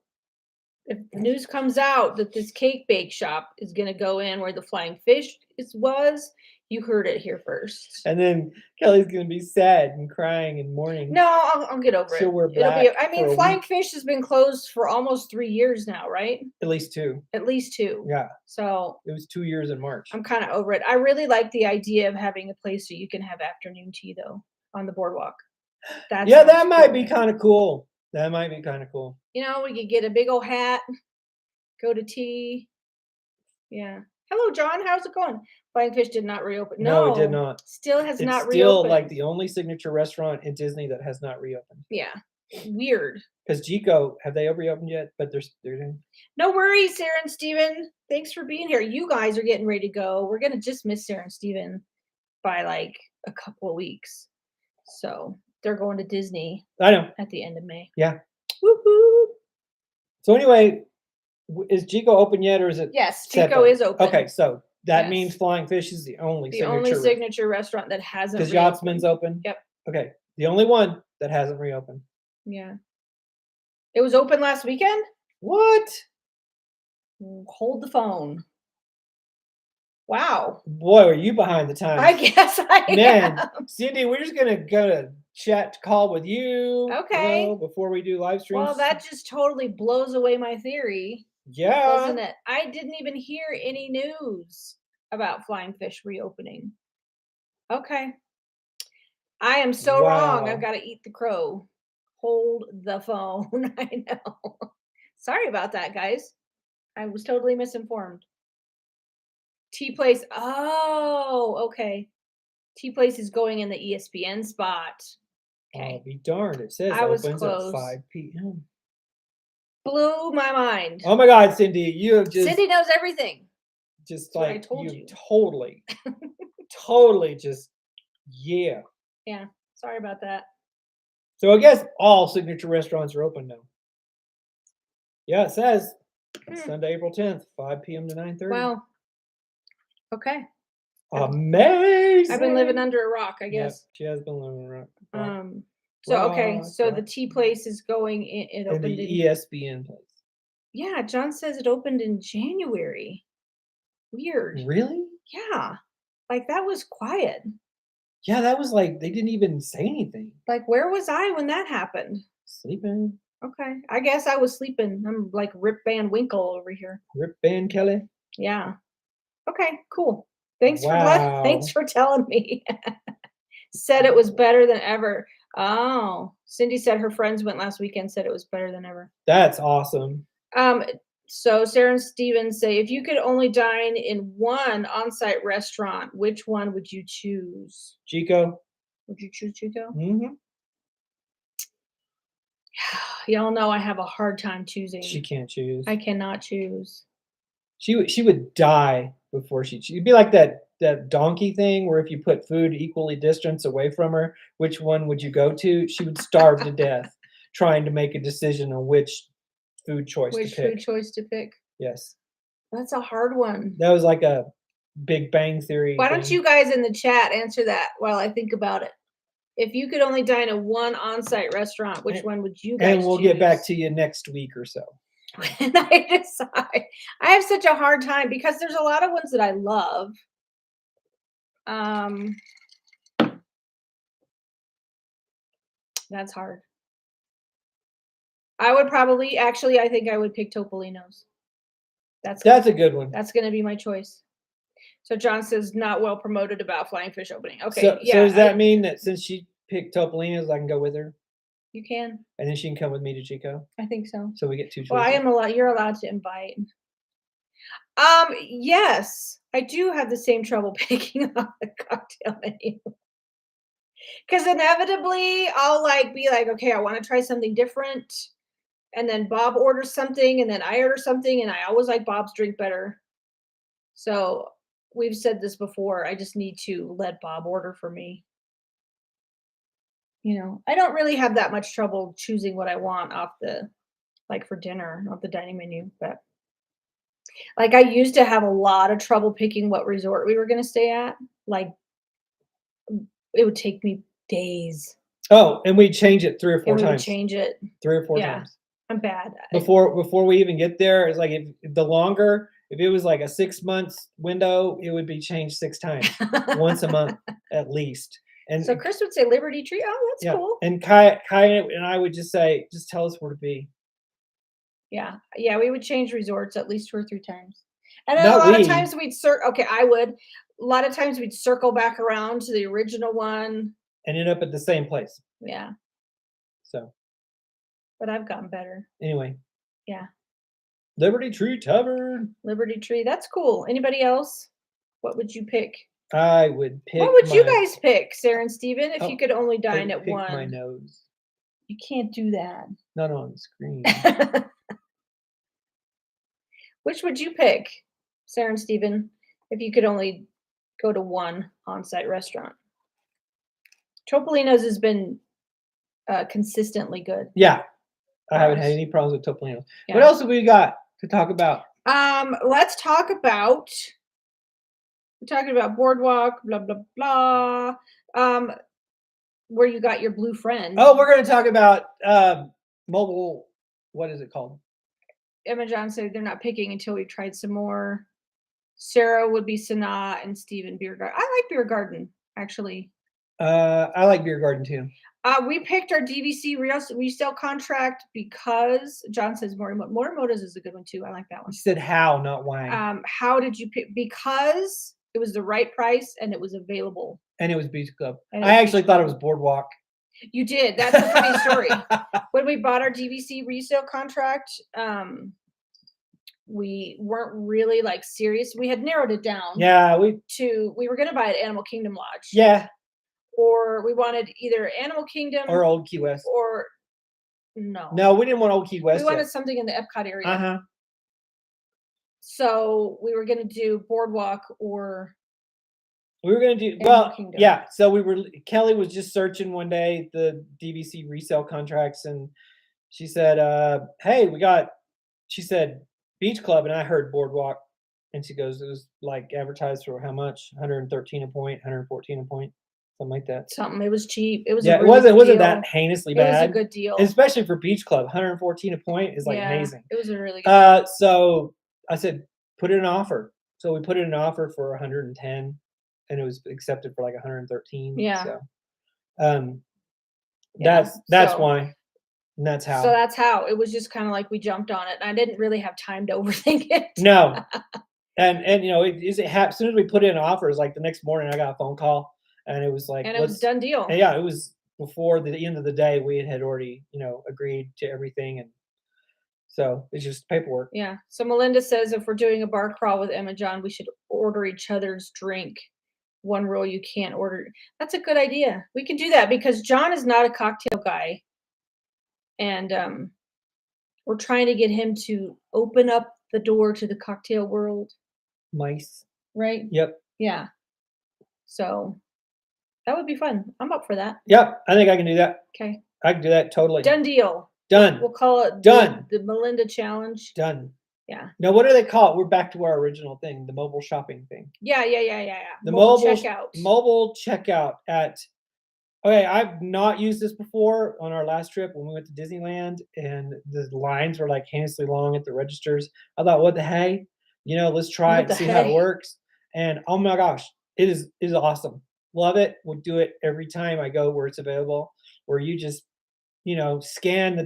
if the news comes out that this cake bake shop is going to go in where the Flying Fish was, you heard it here first. and then Kelly's gonna be sad and crying and mourning. No, I'll get over She'll it. wear It'll be. black I mean, for a Flying week. Fish has been closed for almost 3 years now, right? At least 2. At least 2. Yeah, So it was 2 years in March. I'm kind of over it. I really like the idea of having a place where you can have afternoon tea though on the boardwalk. That Yeah, sounds that might be cool. kind of cool. That might be kind of cool. You know, we could get a big old hat, go to tea. Yeah. Hello, John. How's it going? Flying Fish did not reopen. No, it did not. Still has It's not still reopened. like the only signature restaurant in Disney that has not reopened. Yeah. Weird. Because Jico, have they reopened yet? But they're doing. No worries, Sarah and Steven. Thanks for being here. You guys are getting ready to go. We're gonna just miss Sarah and Steven by like a couple of weeks. So they're going to Disney I know. at the end of May. Yeah. Woohoo! So anyway, is Jico open yet, or is it? Yes, set Chico up? is open. Okay, so that Yes. means Flying Fish is the only The only signature. signature restaurant that hasn't Because reopened. Yachtsman's open. Yep. Okay, the only one that hasn't reopened. Yeah. It was open last weekend? What? Hold the phone. Wow. Boy, are you behind the times? I guess I Man, am. Cindy, we're just gonna go to chat call with you. Okay. Before we do live streams. Well, that just totally blows away my theory, yeah. doesn't it? I didn't even hear any news about Flying Fish reopening. Okay. I am so wrong. Wow. I've got to eat the crow. Hold the phone. I know. Sorry about that, guys. I was totally misinformed. Tea Place. Oh, okay. Tea Place is going in the ESPN spot. Okay. I'll be darned. It says I was opens close. at 5 p.m. Blew my mind. Oh my God, Cindy, you have just Cindy knows everything. just That's what I like told you. totally, totally just yeah. Yeah. Sorry about that. So I guess all signature restaurants are open now. Yeah, it says Sunday, April 10th, 5 p.m. to 9:30. Wow. Okay. Amazing. I've been living under a rock, I Yep, guess. she has been living around. So okay, so the rock, tea place is going in, it And opened the in, ESPN place. yeah, John says it opened in January. Weird. Really? Yeah. Like that was quiet. Yeah, that was like they didn't even say anything. Like where was I when that happened? Sleeping. Okay. I guess I was sleeping. I'm like Rip Van Winkle over here. Rip Van Kelly. Yeah. Okay, cool. Thanks Wow. thanks for telling me. Said it was better than ever. Oh, Cindy said her friends went last weekend, said it was better than ever. That's awesome. So Sarah and Steven say, if you could only dine in one on-site restaurant, which one would you choose? Chico. Would you choose Chico? Mm-hmm. Y'all know I have a hard time choosing. She can't choose. I cannot choose. She would die before she'd be like that donkey thing where if you put food equally distance away from her, which one would you go to? She would starve to death. trying to make a decision on which food choice Which to pick. food choice to pick? Yes. That's a hard one. That was like a Big Bang Theory Why don't thing. you guys in the chat answer that while I think about it? If you could only dine at one on-site restaurant, which one would you guys And we'll get back choose? to you next week or so. When I decide. I have such a hard time because there's a lot of ones that I love. That's hard. I would probably actually I think I would pick Topolino's. That's a good one. That's gonna be my choice. So John says not well promoted about Flying Fish opening. Okay, So, yeah. so does that mean that since she picked Topolino's, I can go with her, you can? and then she can come with me to Chico? I think so. So we get 2 choices. Well, you're allowed to invite. Yes, I do have the same trouble picking up the cocktail menu. Because inevitably I'll be like, okay, I want to try something different. And then Bob orders something, and then I order something, and I always like Bob's drink better. So we've said this before. I just need to let Bob order for me. I don't really have that much trouble choosing what I want off the, for dinner, off the dining menu. But I used to have a lot of trouble picking what resort we were going to stay at. It would take me days. Oh, and we change it 3 or 4 and we times. would change it. 3 or 4 Yeah. times. I'm bad. Before we even get there, it's like if it was like a 6 months window, it would be changed 6 times, once a month at least. And so Chris would say Liberty Tree. Oh, that's cool. And Kai and I would just say, just tell us where to be. Yeah, we would change resorts at least 2 or 3 times, and then a lot of times we'd I would. A lot of times we'd circle back around to the original one and end up at the same place. Yeah. So. But I've gotten better. Anyway. Yeah. Liberty Tree Tavern. Liberty Tree. That's cool. Anybody else? What would you pick? I would pick. What would you guys pick, Sarah and Steven, if you could only dine at one? My nose. You can't do that. Not on the screen. Which would you pick, Sarah and Steven, if you could only go to one on-site restaurant? Topolino's has been consistently good. Yeah. I haven't had any problems with Topolino's. Yeah. What else have we got to talk about? Let's talk about. We're talking about Boardwalk, blah blah blah. Where you got your blue friend. Oh, we're going to talk about mobile. What is it called? Emma John said they're not picking until we've tried some more. Sarah would be Sanaa and Steven Beer Garden. I like Beer Garden actually. I like Beer Garden too. We picked our DVC resale contract because John says Morimoto's is a good one too. I like that one. You said how, not why. How did you pick? Because it was the right price and it was available. And it was Beach Club. I actually thought it was Boardwalk. You did. That's a funny story. When we bought our DVC resale contract, we weren't really serious. We had narrowed it down. Yeah, we were going to buy it at Animal Kingdom Lodge. Yeah. Or we wanted either Animal Kingdom or Old Key West. Or no. No, we didn't want Old Key West. We wanted something in the Epcot area. Uh-huh. So we were going to do Boardwalk or we were going to do yeah. So Kelly was just searching one day the DVC resale contracts, and she said, "Hey, she said Beach Club," and I heard Boardwalk, and she goes, "It was advertised for how much? 113 a point, 114 a point." Something like that. It was cheap. It was it wasn't that heinously bad. It was a good deal, especially for Beach Club. 114 a point is amazing. It was a really good deal. So I said, put in an offer. So we put in an offer for 110, and it was accepted for 113. Yeah. So, that's why. And that's how. So that's how. It was just kind of we jumped on it. And I didn't really have time to overthink it. No. and as soon as we put in offers, the next morning I got a phone call. And it was and it was a done deal. Yeah, it was before the end of the day. We had already, agreed to everything, and so it's just paperwork. Yeah. So Melinda says if we're doing a bar crawl with Emma John, we should order each other's drink. One rule you can't order. That's a good idea. We can do that because John is not a cocktail guy, and we're trying to get him to open up the door to the cocktail world. Nice. Right. Yep. Yeah. So. That would be fun. I'm up for that. Yep, I think I can do that. Okay. I can do that totally. Done deal. Done. We'll call it Done. the Melinda Challenge. Done. Yeah. Now, what do they call it? We're back to our original thing, the mobile shopping thing. Yeah. The Mobile mobile checkout. mobile checkout at. Okay, I've not used this before on our last trip when we went to Disneyland, and the lines were like heinously long at the registers. I thought, what the hey? Let's try What it the and see how it hey? works. And oh my gosh, it is awesome. Love it. We'll do it every time I go where it's available, where you just, scan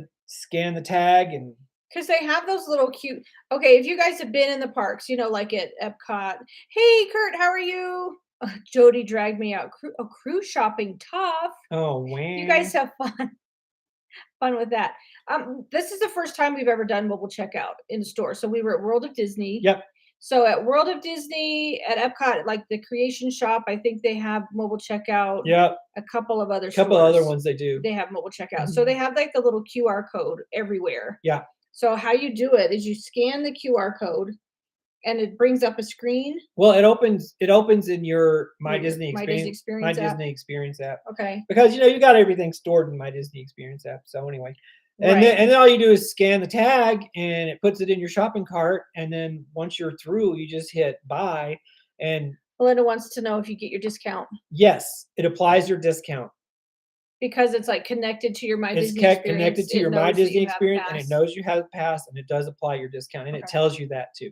the tag and Because they have those little cute. Okay, if you guys have been in the parks, like at Epcot. Hey, Kurt, how are you? Jody dragged me out. Cruise shopping, tough. oh You man. guys have fun with that. This is the first time we've ever done mobile checkout in store. So we were at World of Disney. Yep. So at World of Disney, at Epcot, like the Creation Shop, I think they have mobile checkout. Yep. A couple of other Couple other stores, ones they do. they have mobile checkout. So they have like the little QR code everywhere. Yeah. So how you do it is you scan the QR code and it brings up a screen. Well, it opens in your My Disney My Disney Experience Experience app. Disney Experience app. Okay. Because you got everything stored in My Disney Experience app. So anyway. And Right. then all you do is scan the tag and it puts it in your shopping cart. And then once you're through, you just hit buy. And Melinda wants to know if you get your discount yes, it applies your discount. because it's like connected to your My It's Disney Experience. connected to It your My knows that Disney you have a Experience and it pass. knows you have a pass and it does apply your discount. And it Okay. tells you that too,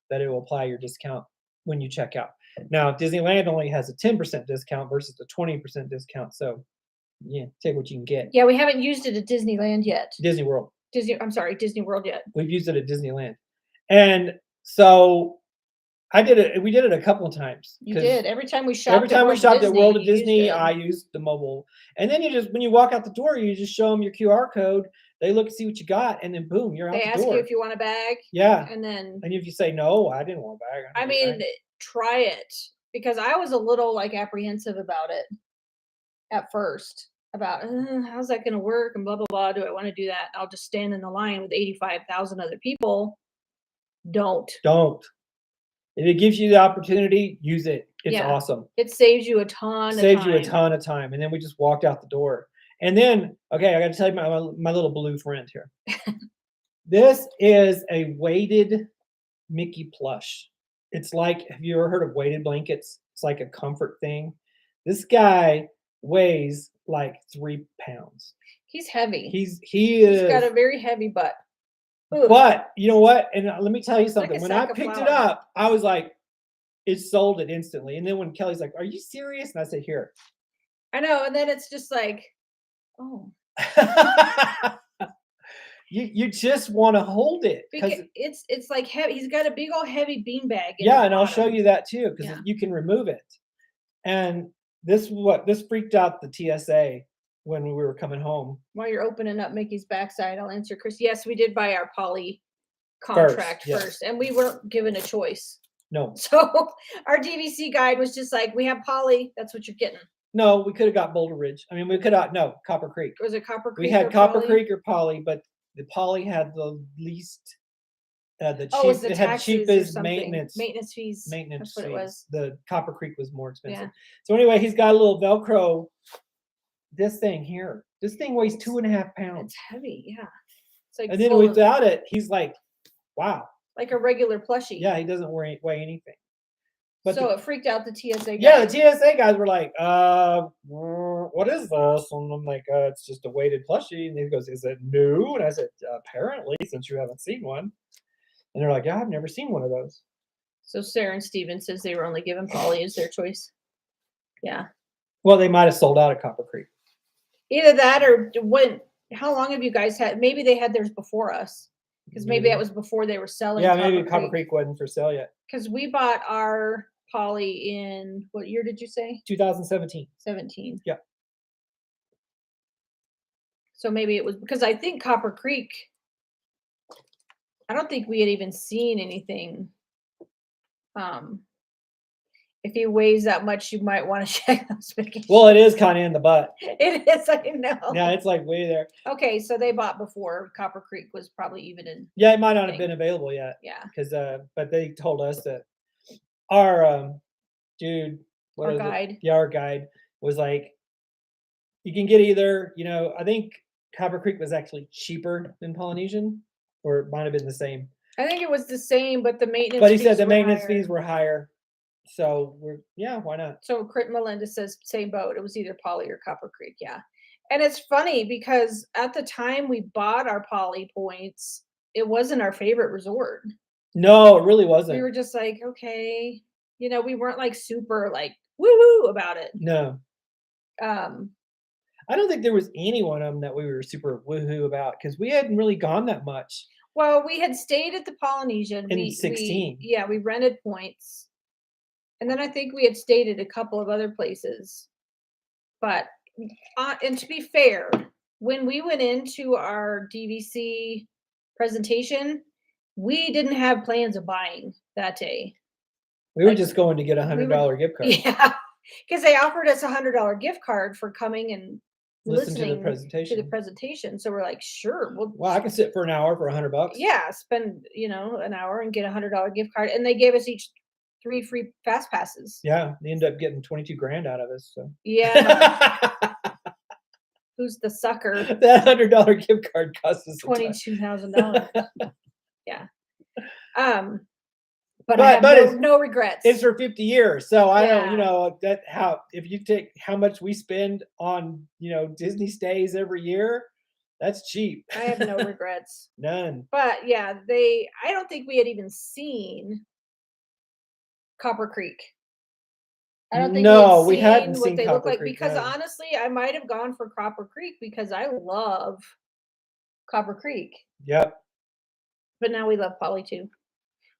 that it will apply your discount when you check out. Now, Disneyland only has a 10% discount versus a 20% discount. So, yeah, take what you can get. Yeah, we haven't used it at Disneyland yet. Disney World. Disney World yet. We've used it at Disneyland. And so we did it a couple of times. You did. Every time we shopped Every time we shopped at World of you used Disney, it. I used the mobile. And then when you walk out the door, you just show them your QR code. They look and see what you got, and then boom, you're out They the ask door. you if you want a bag. Yeah. And then And if you say no, I didn't want a bag. I mean, try it because I was a little like apprehensive about it at first. About how's that going to work and blah blah blah. Do I want to do that? I'll just stand in the line with 85,000 other people. Don't. If it gives you the opportunity, use it. It's Yeah. awesome. It saves you a ton. Saves you a ton of time. And then we just walked out the door. And then, okay, I got to tell you my little blue friend here. This is a weighted Mickey plush. It's like, have you ever heard of weighted blankets? It's like a comfort thing. This guy weighs like 3 pounds. He's heavy. He's got a very heavy butt. Ooh. But you know what? And let me tell you like something. a When I sack of picked it flour. up, I was like, it sold it instantly. And then when Kelly's like, "Are you serious?" And I said, "Here." I know, and then it's just like, oh, you just want to hold it because it's like heavy. He's got a big old heavy beanbag. yeah, and I'll show you that too because Yeah. you can remove it. And this freaked out the TSA when we were coming home. While you're opening up Mickey's backside, I'll answer Chris. Yes, we did buy our Poly contract yes. first, and we weren't given a choice. No, So our DVC guide was just like, we have Poly. That's what you're getting. no, we could have got Boulder Ridge. I mean, we could have Copper Creek. Was it Copper Creek? We had or Copper Poly? Creek or Poly, but the Poly had the least, It was the it had taxes or cheapest something. maintenance fees. That's what it was. The Copper Creek was more expensive. Yeah. So anyway, he's got a little Velcro. This thing here, this thing weighs 2.5 pounds. It's heavy, yeah. It's like And then full of- without it, he's like, wow. like a regular plushie. Yeah, he doesn't weigh anything. But so it freaked out the TSA guy. yeah, the TSA guys were like, what is this? And I'm like, it's just a weighted plushie. And he goes, is it new? And I said, apparently, since you haven't seen one. And they're like, yeah, I've never seen one of those. So Sarah and Steven says they were only given Poly as their choice. Yeah. Well, they might have sold out at Copper Creek. Either that or how long have you guys had? Maybe they had theirs before us. Because maybe that was before they were selling. Yeah, maybe Copper Creek wasn't for sale yet. Because we bought our Poly in, what year did you say? 2017. 17. Yeah. So maybe it was because I think Copper Creek, I don't think we had even seen anything. If he weighs that much, you might want to check those medications. Well, it is kind of in the butt. It is, I know. Yeah, it's like way there. Okay, so they bought before Copper Creek was probably even in. Yeah, it might not have been available yet. Yeah. Because but they told us that our dude, Our guide. our guide was like, You can get either, I think Copper Creek was actually cheaper than Polynesian, or it might have been the same. I think it was the same, but the maintenance. But he said fees the were maintenance higher. fees were higher. So why not? So Crit Melinda says same boat. It was either Poly or Copper Creek. Yeah. And it's funny because at the time we bought our Poly points, it wasn't our favorite resort. No, it really We wasn't. were just like, okay, we weren't like super like woo woo about it. No. Um, I don't think there was any one of them that we were super woohoo about because we hadn't really gone that much. well, we had stayed at the Polynesian In 16. we rented points, and then I think we had stayed at a couple of other places. But and to be fair, when we went into our DVC presentation, we didn't have plans of buying that day. We were just going to get $100 gift card. Yeah, because they offered us $100 gift card for coming and Listen to the listening to the presentation. presentation. So we're like, sure, Well, I can sit for an hour for $100. yeah, spend an hour and get $100 gift card, and they gave us each 3 free fast passes. Yeah, they ended up getting 22 grand out of us. So Yeah, who's the sucker? that $100 gift card cost us $22,000. Yeah. But I have no regrets. It's for 50 years. So I Yeah. don't, if you take how much we spend on, Disney stays every year, that's cheap. I have no regrets. None. But yeah, I don't think we had even seen Copper Creek. I don't think we hadn't what seen they look Copper like Creek, because no. honestly, I might have gone for Copper Creek because I love Copper Creek. Yep. But now we love Poly too.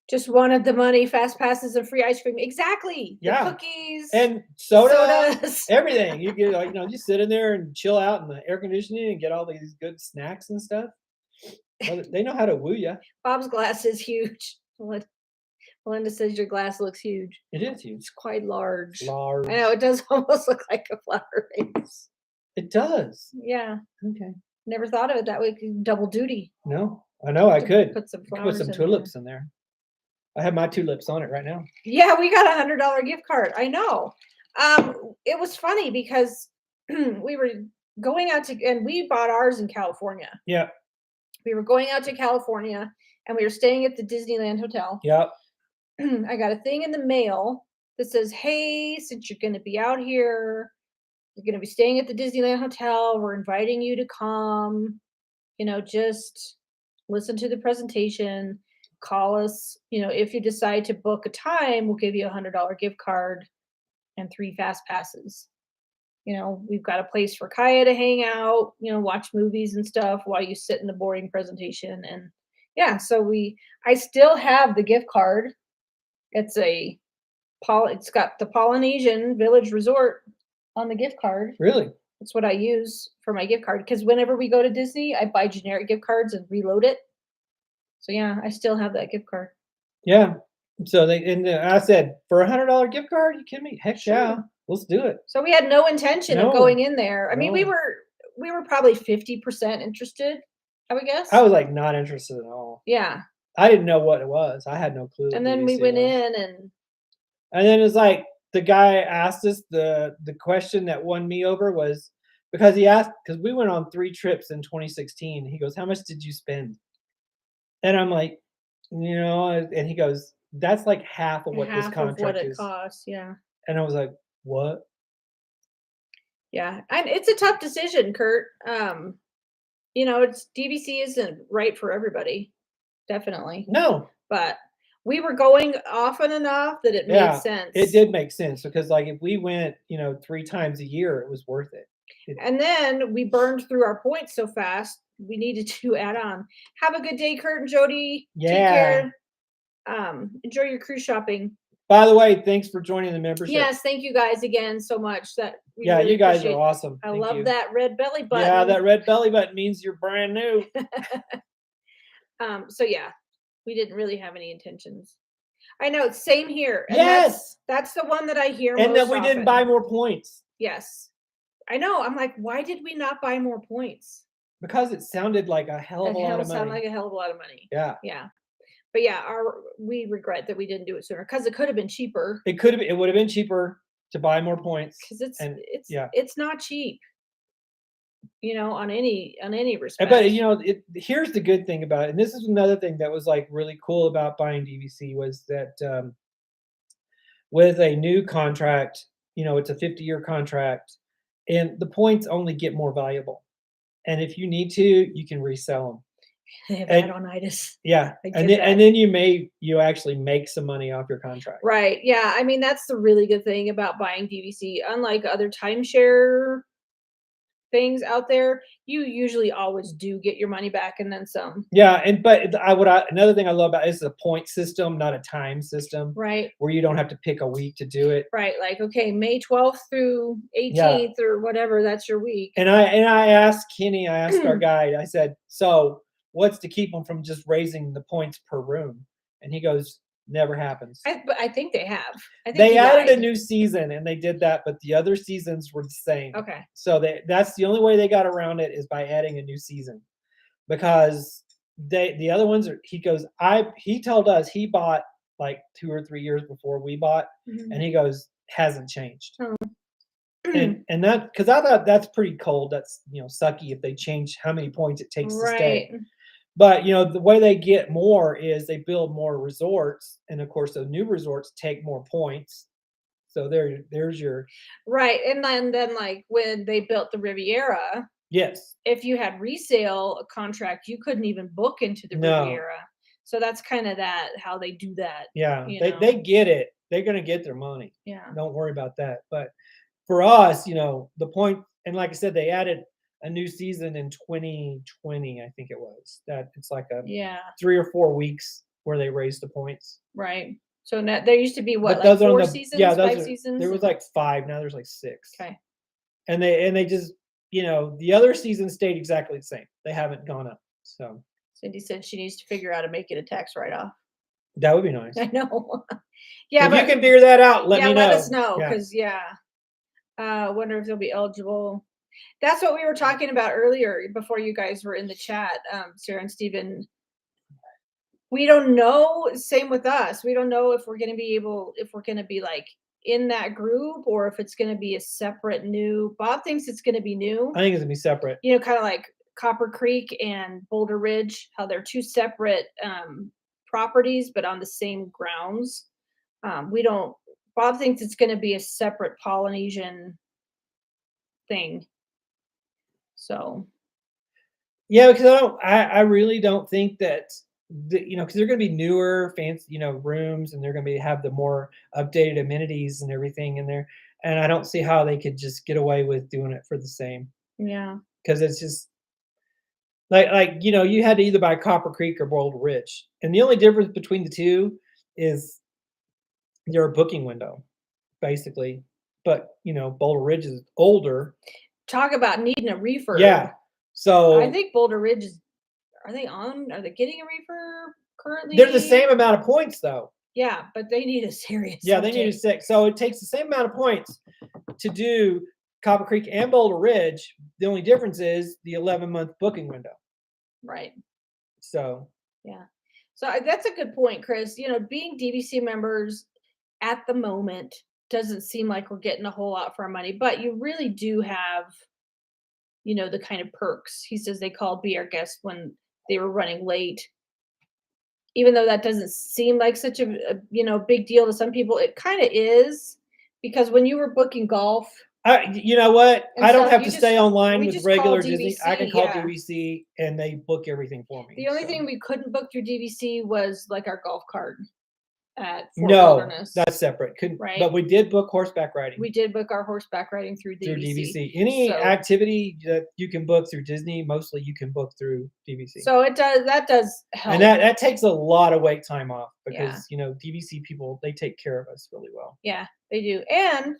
Just wanted the money, fast passes, and free ice cream. Exactly. Yeah. The cookies And soda, sodas. everything. You get just sit in there and chill out in the air conditioning and get all these good snacks and stuff. Well, they know how to woo you. Bob's glass is huge. Melinda says your glass looks huge. It is huge. It's quite large. Large. I know it does almost look like a flower vase. It does. Yeah. Okay. Never thought of it that way. Double duty. No, I know I could. Put some I could flowers put some in there. tulips in there. I have my tulips on it right now. Yeah, we got $100 gift card. I know. It was funny because we were going out and we bought ours in California. Yeah. We were going out to California and we were staying at the Disneyland Hotel. Yep. I got a thing in the mail that says, hey, since you're going to be out here, you're going to be staying at the Disneyland Hotel, we're inviting you to come, just listen to the presentation, call us, if you decide to book a time, we'll give you a $100 gift card and 3 fast passes. We've got a place for Kaya to hang out, watch movies and stuff while you sit in the boring presentation. And yeah, so I still have the gift card. It's got the Polynesian Village Resort on the gift card. Really? That's what I use for my gift card because whenever we go to Disney, I buy generic gift cards and reload it. So yeah, I still have that gift card. Yeah. So I said, for $100 gift card, you kidding me? Heck Sure. yeah, let's do it. So we had no intention of No. going in there. I mean, we No. were probably 50% interested, I would guess. I was like not interested at all. Yeah. I didn't know what it was. I had no clue. And then we went in and then it's like the guy asked us the question that won me over was because we went on 3 trips in 2016. He goes, how much did you spend? And I'm like, and he goes, that's like half of what this contract what it is. costs. Yeah. And I was like, what? Yeah. And it's a tough decision, Kurt. It's DVC isn't right for everybody. Definitely. No. But we were going often enough that it made sense. It did make sense because if we went, 3 times a year, it was worth it. And then we burned through our points so fast, we needed to add on. Have a good day, Kurt and Jody. Yeah. Take care. Enjoy your cruise shopping. By the way, thanks for joining the membership. Yes, thank you guys again so much. Really you guys are awesome. I love that red belly button. Yeah, that red belly button means you're brand new. So yeah, we didn't really have any intentions. I know, same here. And yes, that's the one that I hear. And most that we often. didn't buy more points. Yes, I know. I'm like, why did we not buy more points? Because it sounded like a hell of a lot of money. Sounded like a hell of a lot of money. Yeah. Yeah. But yeah, we regret that we didn't do it sooner because it could have been cheaper. It would have been cheaper to buy more points because it's not cheap. on any respect. But here's the good thing about it, and this is another thing that was like really cool about buying DVC was that with a new contract, it's a 50-year contract, and the points only get more valuable. And if you need to, you can resell them. They have And add-on-itis. yeah, I and get then that. you actually make some money off your contract. Right. Yeah. I mean, that's the really good thing about buying DVC. Unlike other timeshare things out there, you usually always do get your money back and then some. Yeah, but another thing I love about it is a point system, not a time system, Right. where you don't have to pick a week to do it. Right. Like, okay, May 12th through Yeah. 18th or whatever, that's your week. And I asked Kenny, I asked our guide, I said, so what's to keep them from just raising the points per room? And he goes, never happens. But I think they have. I think They he added a lied. new season and they did that, but the other seasons were the same. Okay. So that's the only way they got around it is by adding a new season. Because the other ones he told us he bought like 2 or 3 years before we bought, Mhm. and he goes, hasn't changed. Oh. And that, because I thought that's pretty cold. That's sucky if they change how many points it takes to stay. Right. But the way they get more is they build more resorts, and of course, the new resorts take more points. So there's your Right. And then like when they built the Riviera, yes. if you had resale contract, you couldn't even book into the No. Riviera. So that's kind of how they do that. Yeah, you they know. get it. They're gonna get their money. Yeah. Don't worry about that. But for us, the point, and like I said, they added a new season in 2020, I think it was. That it's like a Yeah. 3 or 4 weeks where they raised the points. Right. So now there used to be what, But like those are 4 the seasons, yeah, 5 seasons? there was like 5, now there's like 6. Okay. And they just, the other seasons stayed exactly the same. They haven't gone up. So Cindy said she needs to figure out how to make it a tax write-off. that would be nice. I know. Yeah, If but you can figure that out, let me know. let us know Yeah. because wonder if they'll be eligible. That's what we were talking about earlier before you guys were in the chat, Sarah and Steven. We don't know. Same with us. We don't know if we're going to be like in that group or if it's going to be a separate new. Bob thinks it's going to be new. I think it's gonna be separate. Kind of like Copper Creek and Boulder Ridge, how they're two separate properties, but on the same grounds. Bob thinks it's going to be a separate Polynesian thing. So. Yeah, because I really don't think that, because they're going to be newer, fancy, rooms, and they're going to have the more updated amenities and everything in there. And I don't see how they could just get away with doing it for the same. Yeah. Because it's just like you had to either buy Copper Creek or Boulder Ridge, and the only difference between the two is your booking window, basically. But Boulder Ridge is older. Talk about needing a refurb. Yeah. So I think Boulder Ridge are they getting a refurb currently? They're the same amount of points though. Yeah, but they need a serious. Yeah, they need a 6. So it takes the same amount of points to do Copper Creek and Boulder Ridge. The only difference is the 11-month booking window. Right. So. Yeah. So that's a good point, Chris. Being DVC members at the moment doesn't seem like we're getting a whole lot for our money, but you really do have, the kind of perks. He says they called Be Our Guest when they were running late. Even though that doesn't seem like such a big deal to some people, it kind of is, because when you were booking golf, you know what? I don't have to just- stay online we with just regular call Disney. DVC, I can call yeah. DVC and they book everything for me. The only so. thing we couldn't book through DVC was like our golf cart at Fort No, Wilderness. that's separate. Couldn't, Right. But we did book horseback riding. We did book our horseback riding through DVC. Any So- activity that you can book through Disney, mostly you can book through DVC. So that does help. And that takes a lot of wait time off Yeah. because DVC people, they take care of us really well. Yeah, they do. And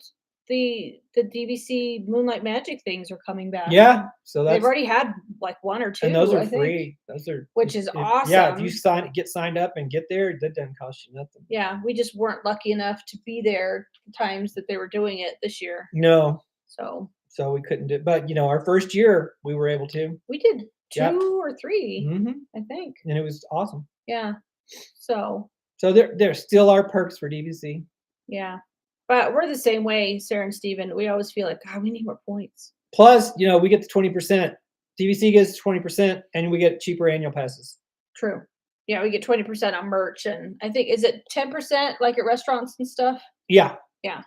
the DVC Moonlight Magic things are coming back. Yeah, so they've already had like 1 or 2, and those are I think. free. Those are Which is Yeah, if you awesome. get signed up and get there, that doesn't cost you nothing. Yeah, we just weren't lucky enough to be there the times that they were doing it this year. No, So we couldn't do it. But our first year we were able to. we did 2 Yep. or 3, Mm-hmm. I think. And it was awesome. Yeah. So there still are perks for DVC. yeah. But we're the same way, Sarah and Steven. We always feel like, God, we need more points. Plus, we get the 20%. DVC gets 20%, and we get cheaper annual passes. True. Yeah, we get 20% on merch, and I think is it 10% like at restaurants and stuff? Yeah. Yeah.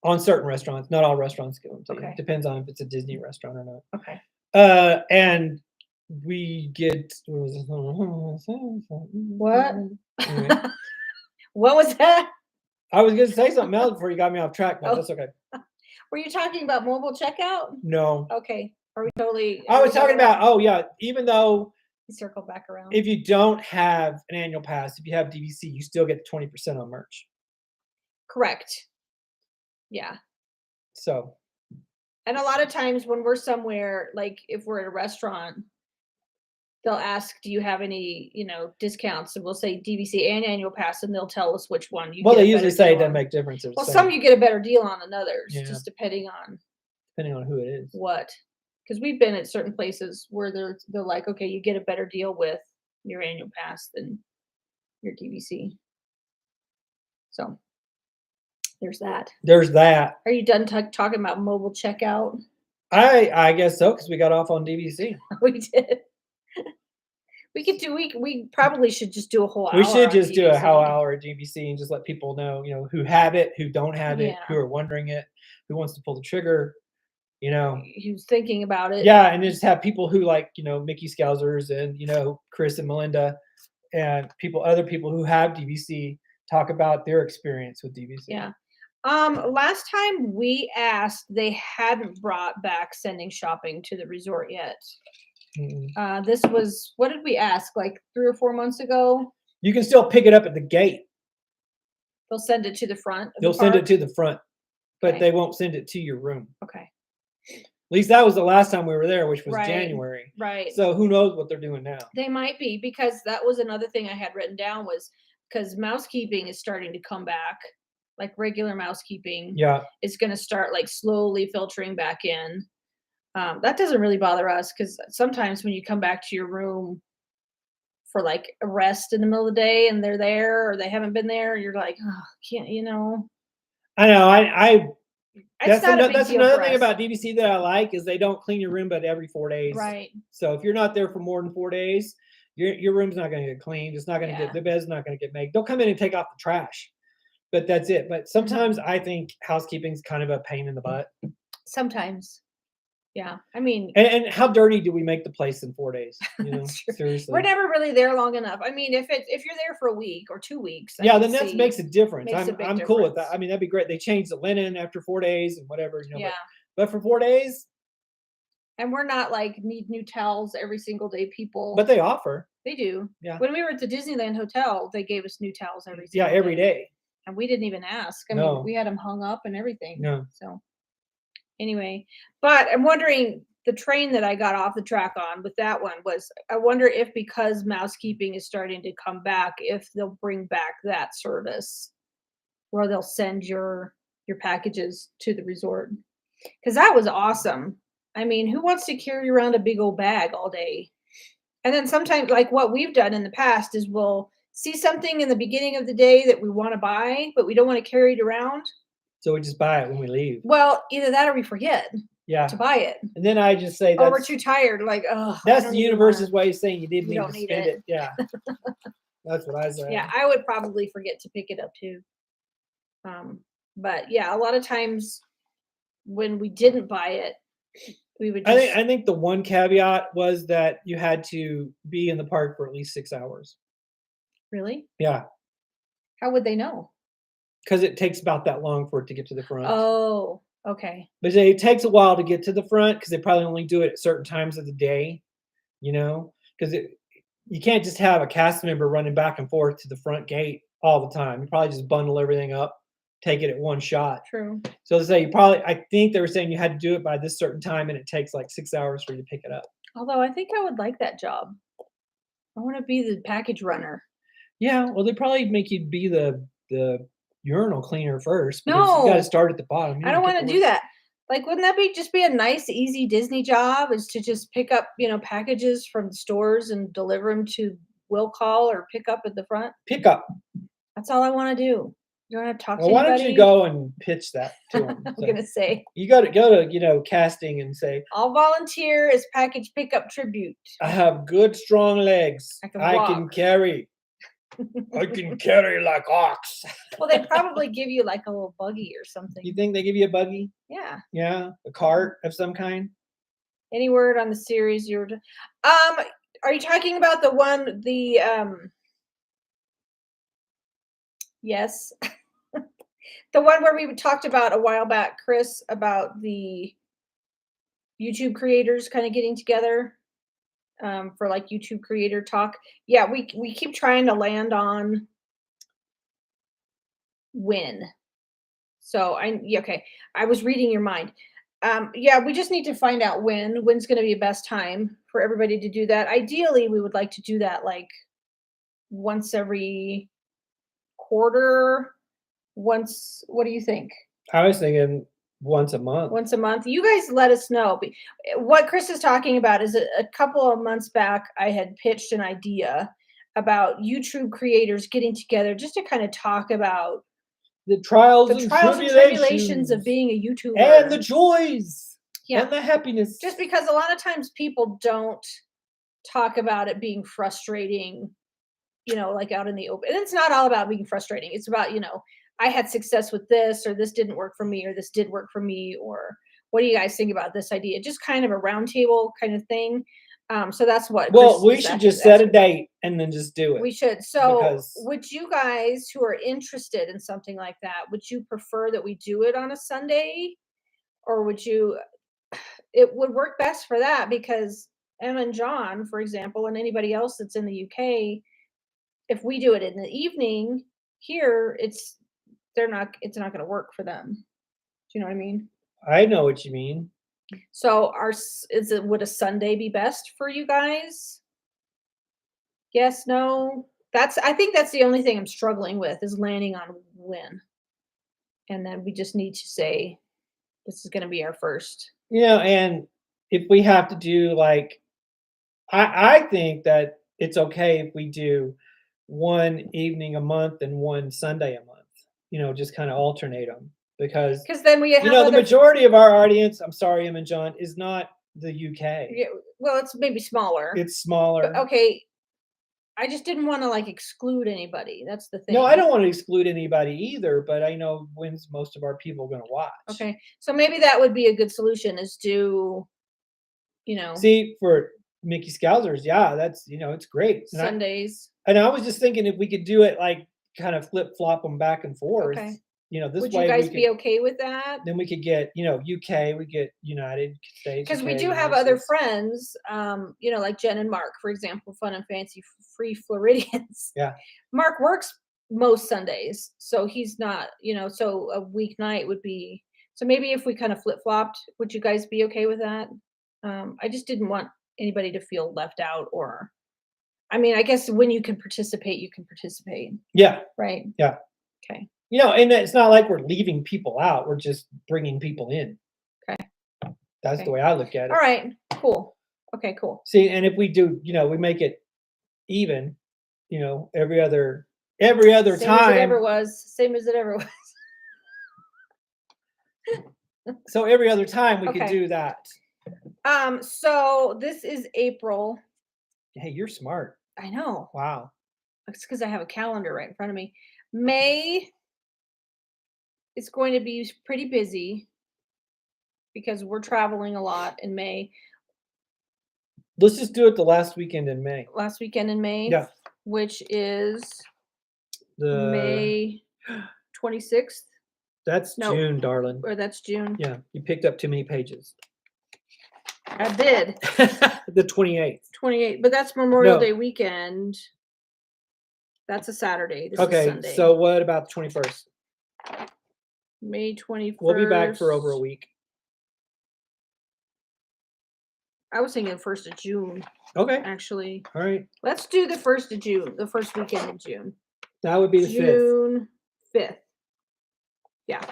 On certain restaurants, not all restaurants give them to you. Okay. Depends on if it's a Disney restaurant or not. Okay. And we get What? Anyway, What was that? I was gonna say something else before you got me off track, but Oh. that's okay. Were you talking about mobile checkout? No. Okay. Are we totally? I was talking about, even though circle back around. if you don't have an annual pass, if you have DVC, you still get 20% on merch. Correct. Yeah. So. And a lot of times when we're somewhere, like if we're at a restaurant, they'll ask, "Do you have any, discounts?" And we'll say DVC and annual pass, and they'll tell us which one you. Well, get they a usually better say it deal doesn't on. make difference. Well, some you get a better deal on than others, Yeah. just depending on who it is. what. Because we've been at certain places where they're like, okay, you get a better deal with your annual pass than your DVC. So there's that. There's that. Are you done talking about mobile checkout? I guess so, because we got off on DVC. We did. We probably should just do a whole hour. We should just do a DVC. whole hour at DVC and just let people know, who have it, who don't have it, Yeah. who are wondering it, who wants to pull the trigger, Who's thinking about it. Yeah, and just have people who like, Mickey Scousers and, Chris and Melinda and other people who have DVC talk about their experience with DVC. Yeah. Last time we asked, they hadn't brought back sending shopping to the resort yet. Mm-mm. This was, what did we ask? Like 3 or 4 months ago? You can still pick it up at the gate. They'll send it to the front. They'll send it to the front, but Okay. they won't send it to your room. Okay. At least that was the last time we were there, which was Right. January. Right. So who knows what they're doing now? They might be, because that was another thing I had written down, was because mousekeeping is starting to come back. Like regular mousekeeping Yeah. is going to start like slowly filtering back in. That doesn't really bother us, because sometimes when you come back to your room for like a rest in the middle of the day and they're there or they haven't been there, you're like, oh, can't, I know. It's not a big That's deal another for thing us. about DVC that I like is they don't clean your room but every 4 days. Right. So if you're not there for more than 4 days, your room's not going to get cleaned. It's not going to Yeah. get, the bed's not going to get made. They'll come in and take off the trash, but that's it. But sometimes I think housekeeping's kind of a pain in the butt. Sometimes. Yeah. I mean, And how dirty do we make the place in 4 days? That's true. Seriously. we're never really there long enough. I mean, if you're there for a week or 2 weeks, I Yeah, can then that see. makes a difference. Makes a big I'm cool with that. difference. I mean, that'd be great. They change the linen after 4 days and whatever, Yeah. But for 4 days, And we're not like need new towels every single day people. but they offer. They do. Yeah. When we were at the Disneyland Hotel, they gave us new towels every Yeah, single every day. And we didn't even ask. I No. mean, we had them hung up and everything. No. So anyway, but I'm wondering, the train that I got off the track on with that one was, I wonder if because mousekeeping is starting to come back, if they'll bring back that service where they'll send your packages to the resort. Because that was awesome. I mean, who wants to carry around a big old bag all day? And then sometimes, like what we've done in the past, is we'll see something in the beginning of the day that we want to buy, but we don't want to carry it around. So we just buy it when we leave. Well, either that or we forget Yeah. to buy it. And then I just say Or we're that's too tired. Like, oh, the universe's way of saying you didn't You need don't to need spend it. it. Yeah. That's what I say. Yeah, I would probably forget to pick it up too. But yeah, a lot of times when we didn't buy it, we would just. I think the one caveat was that you had to be in the park for at least 6 hours. Really? Yeah. How would they know? Because it takes about that long for it to get to the front. Oh, okay. But it takes a while to get to the front because they probably only do it at certain times of the day, because you can't just have a cast member running back and forth to the front gate all the time. You probably just bundle everything up, take it at one shot. True. So to say I think they were saying you had to do it by this certain time and it takes like 6 hours for you to pick it up. Although I think I would like that job. I want to be the package runner. Yeah, well, they probably make you be the urinal cleaner first. Because No. you got to start at the bottom. I don't want to do that. Like, wouldn't that just be a nice, easy Disney job? Is to just pick up, packages from stores and deliver them to will call or pick up at the front. Pick up. That's all I want to do. You don't have to talk Well, to why anybody? don't you go and pitch that to them? I'm gonna say, You got to go to casting and say, I'll volunteer as package pickup tribute. I have good strong legs. I can I can walk." carry. I can carry like ox. Well, they probably give you like a little buggy or something. You think they give you a buggy? Yeah. Yeah, a cart of some kind. Any word on the series you were? Are you talking about the one Yes. The one where we talked about a while back, Chris, about the YouTube creators kind of getting together for like YouTube creator talk. Yeah, we keep trying to land on when. So okay. I was reading your mind. Yeah, we just need to find out when's going to be the best time for everybody to do that. Ideally, we would like to do that like once every quarter. What do you think? I was thinking once a month. Once a month. You guys let us know. What Chris is talking about is a couple of months back, I had pitched an idea about YouTube creators getting together just to kind of talk about the trials and tribulations of being a YouTuber and the joys Yeah. and the happiness. Just because a lot of times people don't talk about it being frustrating, like out in the open. And it's not all about being frustrating. It's about, I had success with this, or this didn't work for me, or this did work for me, or what do you guys think about this idea? Just kind of a roundtable kind of thing. So that's what. Well, we should just set a date and then just do it. We should. So, because would you guys who are interested in something like that, would you prefer that we do it on a Sunday, or would you? It would work best for that because Emma and John, for example, and anybody else that's in the UK, if we do it in the evening here, it's not going to work for them. Do you know what I mean? I know what you mean. So would a Sunday be best for you guys? Yes, no. I think that's the only thing I'm struggling with is landing on when. And then we just need to say this is going to be our first. And if we have to do like I think that it's okay if we do one evening a month and one Sunday a month. Just kind of alternate them because then we have the majority of our audience, I'm sorry, Em and John, is not the UK. Yeah, well, it's maybe smaller. It's smaller. But, okay. I just didn't want to like exclude anybody. That's the thing. No, I don't want to exclude anybody either, but I know when's most of our people going to watch. Okay. So maybe that would be a good solution is to, See, for Mickey Scousers, yeah, that's, it's great. And Sundays. I was just thinking if we could do it like kind of flip flop them back and forth. Okay. This would way you guys be okay with that? Then we could get, UK, we get United States. Because we do have other friends, like Jen and Mark, for example, Fun and Fancy Free Floridians. Yeah. Mark works most Sundays, so he's not, so a weeknight would be. So maybe if we kind of flip flopped, would you guys be okay with that? I just didn't want anybody to feel left out or. I mean, I guess when you can participate, you can participate. Yeah. Right. Yeah. Okay. And it's not like we're leaving people out. We're just bringing people in. Okay. That's the way I look at it. All right. Cool. Okay, cool. See, and if we do, we make it even, every other Same time. As it ever was. Same as it ever was. So every other time we could do that. So this is April. Hey, you're smart. I know. Wow. It's because I have a calendar right in front of me. May is going to be pretty busy because we're traveling a lot in May. Let's just do it the last weekend in May. Last weekend in May? Yeah. Which is the May 26th? That's June, darling. Or that's June. Yeah, you picked up too many pages. I did. The 28th. 28th, but that's Memorial Day weekend. That's a Saturday. This is Sunday. So what about the 21st? May 21st. We'll be back for over a week. I was thinking 1st of June. Okay. Actually. All right. Let's do the 1st of June, the first weekend in June. That would be the 5th. June 5th. Yeah.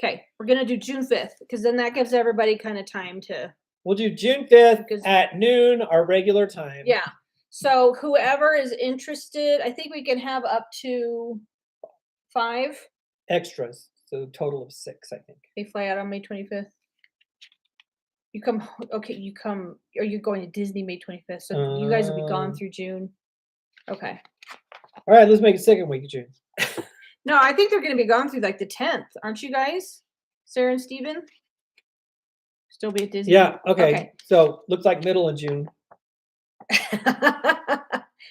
Okay. We're going to do June 5th because then that gives everybody kind of time to. We'll do June 5th at noon, our regular time. Yeah. So whoever is interested, I think we can have up to 5 extras. So a total of 6, I think. They fly out on May 25th. You come, okay, you come, or you're going to Disney May 25th. So you guys will be gone through June. Okay. All right, let's make it second week of June. No, I think they're going to be gone through like the 10th. Aren't you guys? Sarah and Steven? Still be at Disney? Yeah, okay. So looks like middle of June.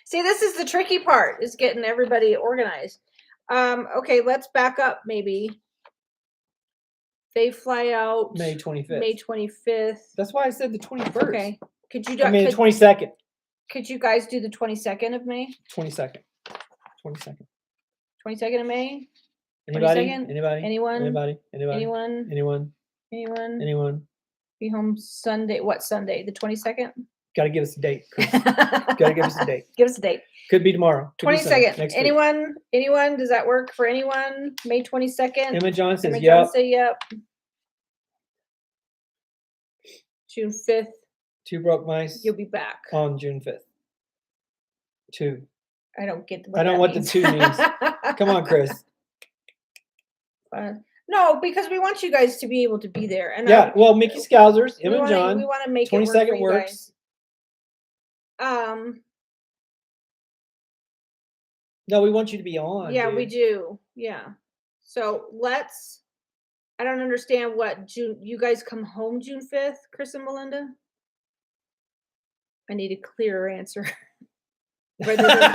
See, this is the tricky part, is getting everybody organized. Okay, let's back up maybe. They fly out May 25th. May 25th. That's why I said the 21st. Okay. Could you do I mean, the 22nd. Could you guys do the 22nd of May? 22nd. 22nd. 22nd of May? Anybody? 22nd? Anybody? Anyone? Anybody? Anybody? Anyone? Anyone? Anyone? Anyone? Be home Sunday. What Sunday? The 22nd? Got to give us a date. Got to give us a date. Give us a date. Could be tomorrow. Could be Sunday, 22nd. next week. Anyone? Anyone? Does that work for anyone? May 22nd? Emma John says, Emma yep. John say yep. June 5th. 2 broke mice You'll be back. on June 5th. 2. I don't get I don't know what the 2 means. Come on, Chris. No, because we want you guys to be able to be there. And Yeah, well, Mickey Scousers, we Emma wanna- John. We want to make 22nd it work for you works. guys. No, we want you to be on. Yeah, dude. we do. Yeah. So let's. I don't understand what June. You guys come home June 5th, Chris and Melinda. I need a clearer answer. Rather than-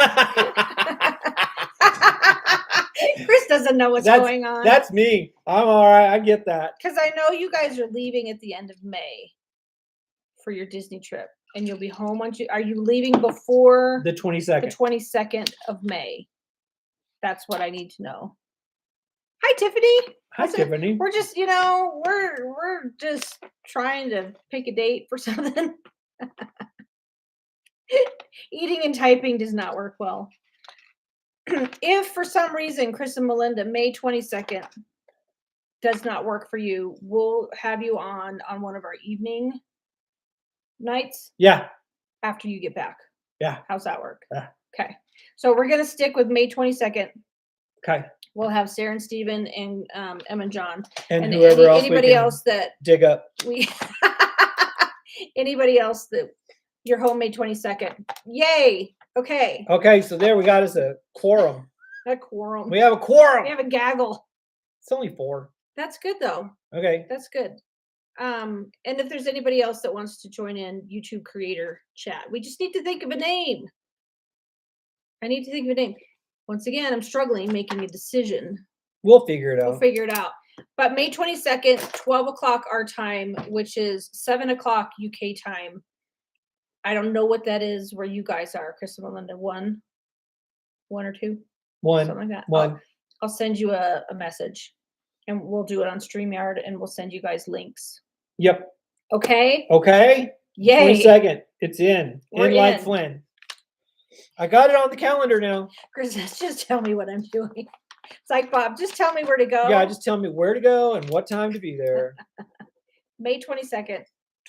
Chris doesn't know what's going on. That's me. I'm all right. I get that. Because I know you guys are leaving at the end of May for your Disney trip, and you'll be home on. Are you leaving before The 22nd. the 22nd of May? That's what I need to know. Hi, Tiffany. Hi, How's it- Tiffany. We're just, we're just trying to pick a date for something. Eating and typing does not work well. If for some reason, Chris and Melinda, May 22nd does not work for you, we'll have you on one of our evening nights Yeah. after you get back. Yeah. How's that work? Yeah. Okay. So we're going to stick with May 22nd. Okay. We'll have Sarah and Steven and Em and John. And whoever else we anybody can else that dig up. we anybody else that you're home May 22nd. Yay. Okay. Okay, so there we got us a quorum. A quorum. We have a quorum. We have a gaggle. It's only 4. That's good though. Okay. That's good. And if there's anybody else that wants to join in YouTube creator chat, we just need to think of a name. I need to think of a name. Once again, I'm struggling making a decision. We'll figure it out. We'll figure it out. But May 22nd, 12 o'clock our time, which is 7 o'clock UK time. I don't know what that is where you guys are, Chris and Melinda. 1 or 2? 1. Something like that. 1. I'll send you a message and we'll do it on StreamYard and we'll send you guys links. Yep. Okay? Okay. Yay. 22nd. It's in. We're like in. Flynn. I got it on the calendar now. Chris, just tell me what I'm doing. It's like, Bob, just tell me where to go. Yeah, just tell me where to go and what time to be there. May 22nd,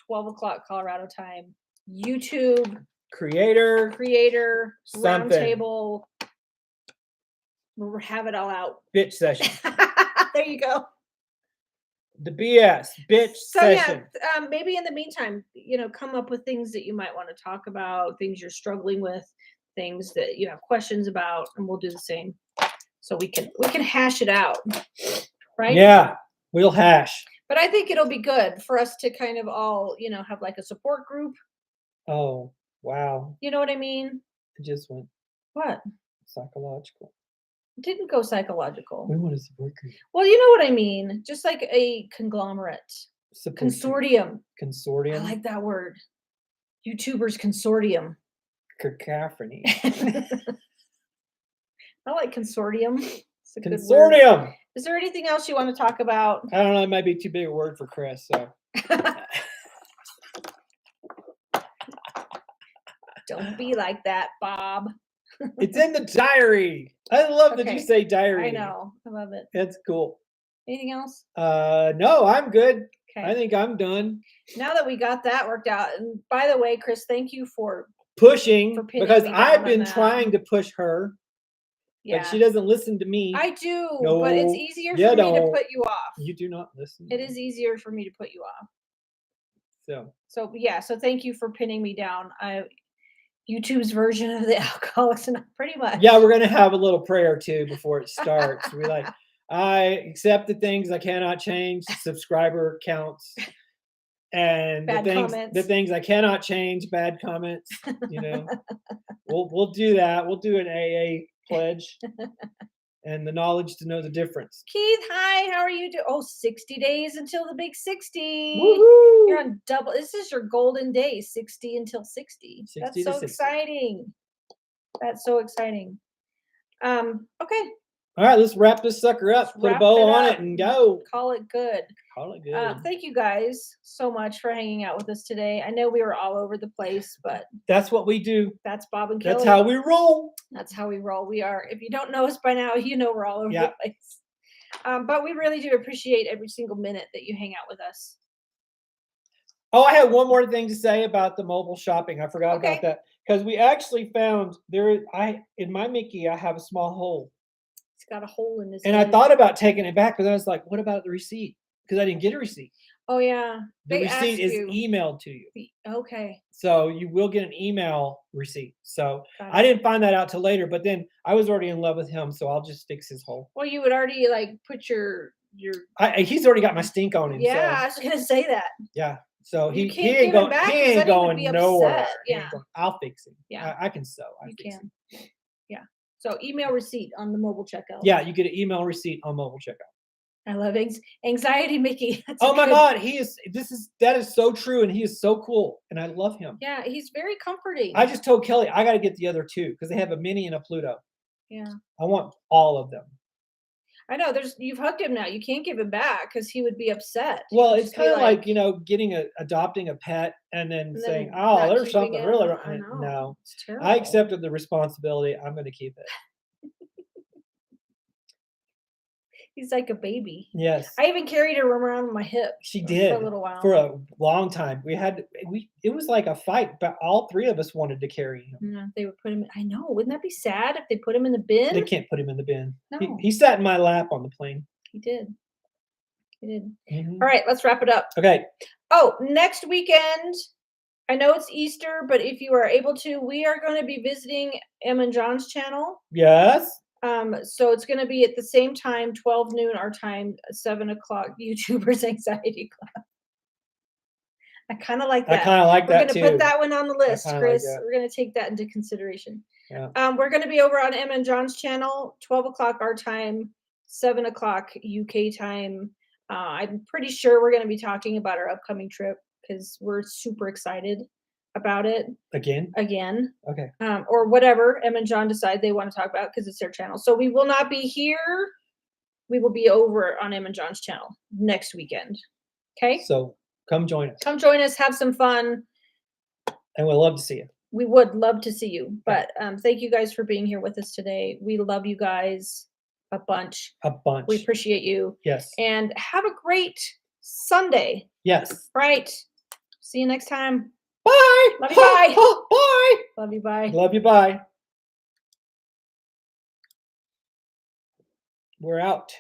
12 o'clock Colorado time. YouTube Creator creator something. roundtable. We'll have it all out. bitch session. There you go. The BS bitch So session. yeah, maybe in the meantime, come up with things that you might want to talk about, things you're struggling with, things that you have questions about, and we'll do the same. So we can hash it out, right? Yeah, we'll hash. But I think it'll be good for us to kind of all, have like a support group. Oh, wow. You know what I mean? It just went What? psychological. It didn't go psychological. We want a support group. Well, you know what I mean. Just like a conglomerate. Support group. Consortium. I Consortium. like that word. YouTubers consortium. Cacophony. I like consortium. It's a good word. Consortium. Is there anything else you want to talk about? I don't know. It might be too big a word for Chris. So Don't be like that, Bob. it's in the diary. I love that you Okay. say diary. I know. I love it. That's cool. Anything else? No, I'm good. Okay. I think I'm done Now that we got that worked out, and by the way, Chris, thank you for pushing For pinning because me down I've on been that. trying to push her. Yeah. But she doesn't listen to me. I do, but it's No, easier you for me to don't. put you off. You do not listen. It is easier for me to put you off. So Yeah, so thank you for pinning me down. YouTube's version of the Alcoholics and pretty much. yeah, we're gonna have a little prayer too before it starts. We like, I accept the things I cannot change, subscriber counts, and Bad the comments. things I cannot change, bad comments. You know, we'll do that. We'll do an AA pledge, and the knowledge to know the difference. Keith, hi, how are you doing? Oh, 60 days until the big 60. Woohoo! You're on double. This is your golden day, 60 until 60. 60 That's to so 60. exciting. That's so exciting. Okay. All right, let's wrap this sucker up. Let's Put a wrap bow it on up. it and go. Call it good. Call it good. Thank you guys so much for hanging out with us today. I know we were all over the place, but That's what we do. that's Bob and Kelly. That's how we roll. That's how we roll. We are. If you don't know us by now, you know we're all over Yeah. the place. But we really do appreciate every single minute that you hang out with us. Oh, I have one more thing to say about the mobile shopping. I forgot Okay. about that because we actually found in my Mickey I have a small hole, It's got a hole in this. and I end. thought about taking it back, but then I was like, what about the receipt? Because I didn't get a receipt. Oh yeah. The They receipt ask is you. emailed to you, Okay. so you will get an email receipt. So Got I it. didn't find that out till later, but then I was already in love with him, so I'll just fix his hole. Well, you would already like put your. He's already got my stink on him. Yeah, I So, was gonna say that. yeah. So You he can't ain't give him going. back He 'cause then ain't he would going be nowhere. upset. He ain't Yeah. going- I'll fix him. Yeah. I can sew. I You fix can. him. Yeah. So email receipt on the mobile checkout. Yeah, you get an email receipt on mobile checkout. I love anxiety, Mickey. That's Oh a my good- God, that is so true, and he is so cool, and I love him. Yeah, he's very comforting. I just told Kelly I got to get the other two because they have a Minnie and a Pluto. Yeah. I want all of them. I know. You've hooked him now. You can't give him back because he would be upset. He Well, would it's just be kind of like adopting a pet and then and saying, then "Oh, not there's keeping something it. really I wrong." know. No, It's terrible. I accepted the responsibility. I'm going to keep it. He's like a baby. Yes, I even carried her around on my hip. she for did a little while. for a long time. It was like a fight, but all three of us wanted to carry him. Yeah, they would put him. I know. Wouldn't that be sad if they put him in the bin? They can't put him in the bin. No. He sat in my lap on the plane. He did. He did. Mhm. All right, let's wrap it up. Okay. Oh, next weekend. I know it's Easter, but if you are able to, we are going to be visiting Em and John's channel. Yes. So it's going to be at the same time, 12 noon our time, 7 o'clock YouTubers Anxiety Club. I kind of like I that. kind of like We're that going too. to put that one on the list, kinda like Chris. that. We're going to take that into consideration. Yeah. We're going to be over on Em and John's channel, 12 o'clock our time, 7 o'clock UK time. I'm pretty sure we're going to be talking about our upcoming trip because we're super excited about it Again. again. Okay. Or whatever Em and John decide they want to talk about because it's their channel. So we will not be here. We will be over on Em and John's channel next weekend. Okay. So come join us, Come join us, have some fun. and we'll love to see you. We would love to see you. But thank you guys for being here with us today. We love you guys a bunch. A bunch. We appreciate you. Yes. And have a great Sunday. Yes. Right. See you next time. Bye. Love you, bye. Bye. Love you. Bye. Love you. Bye. We're out.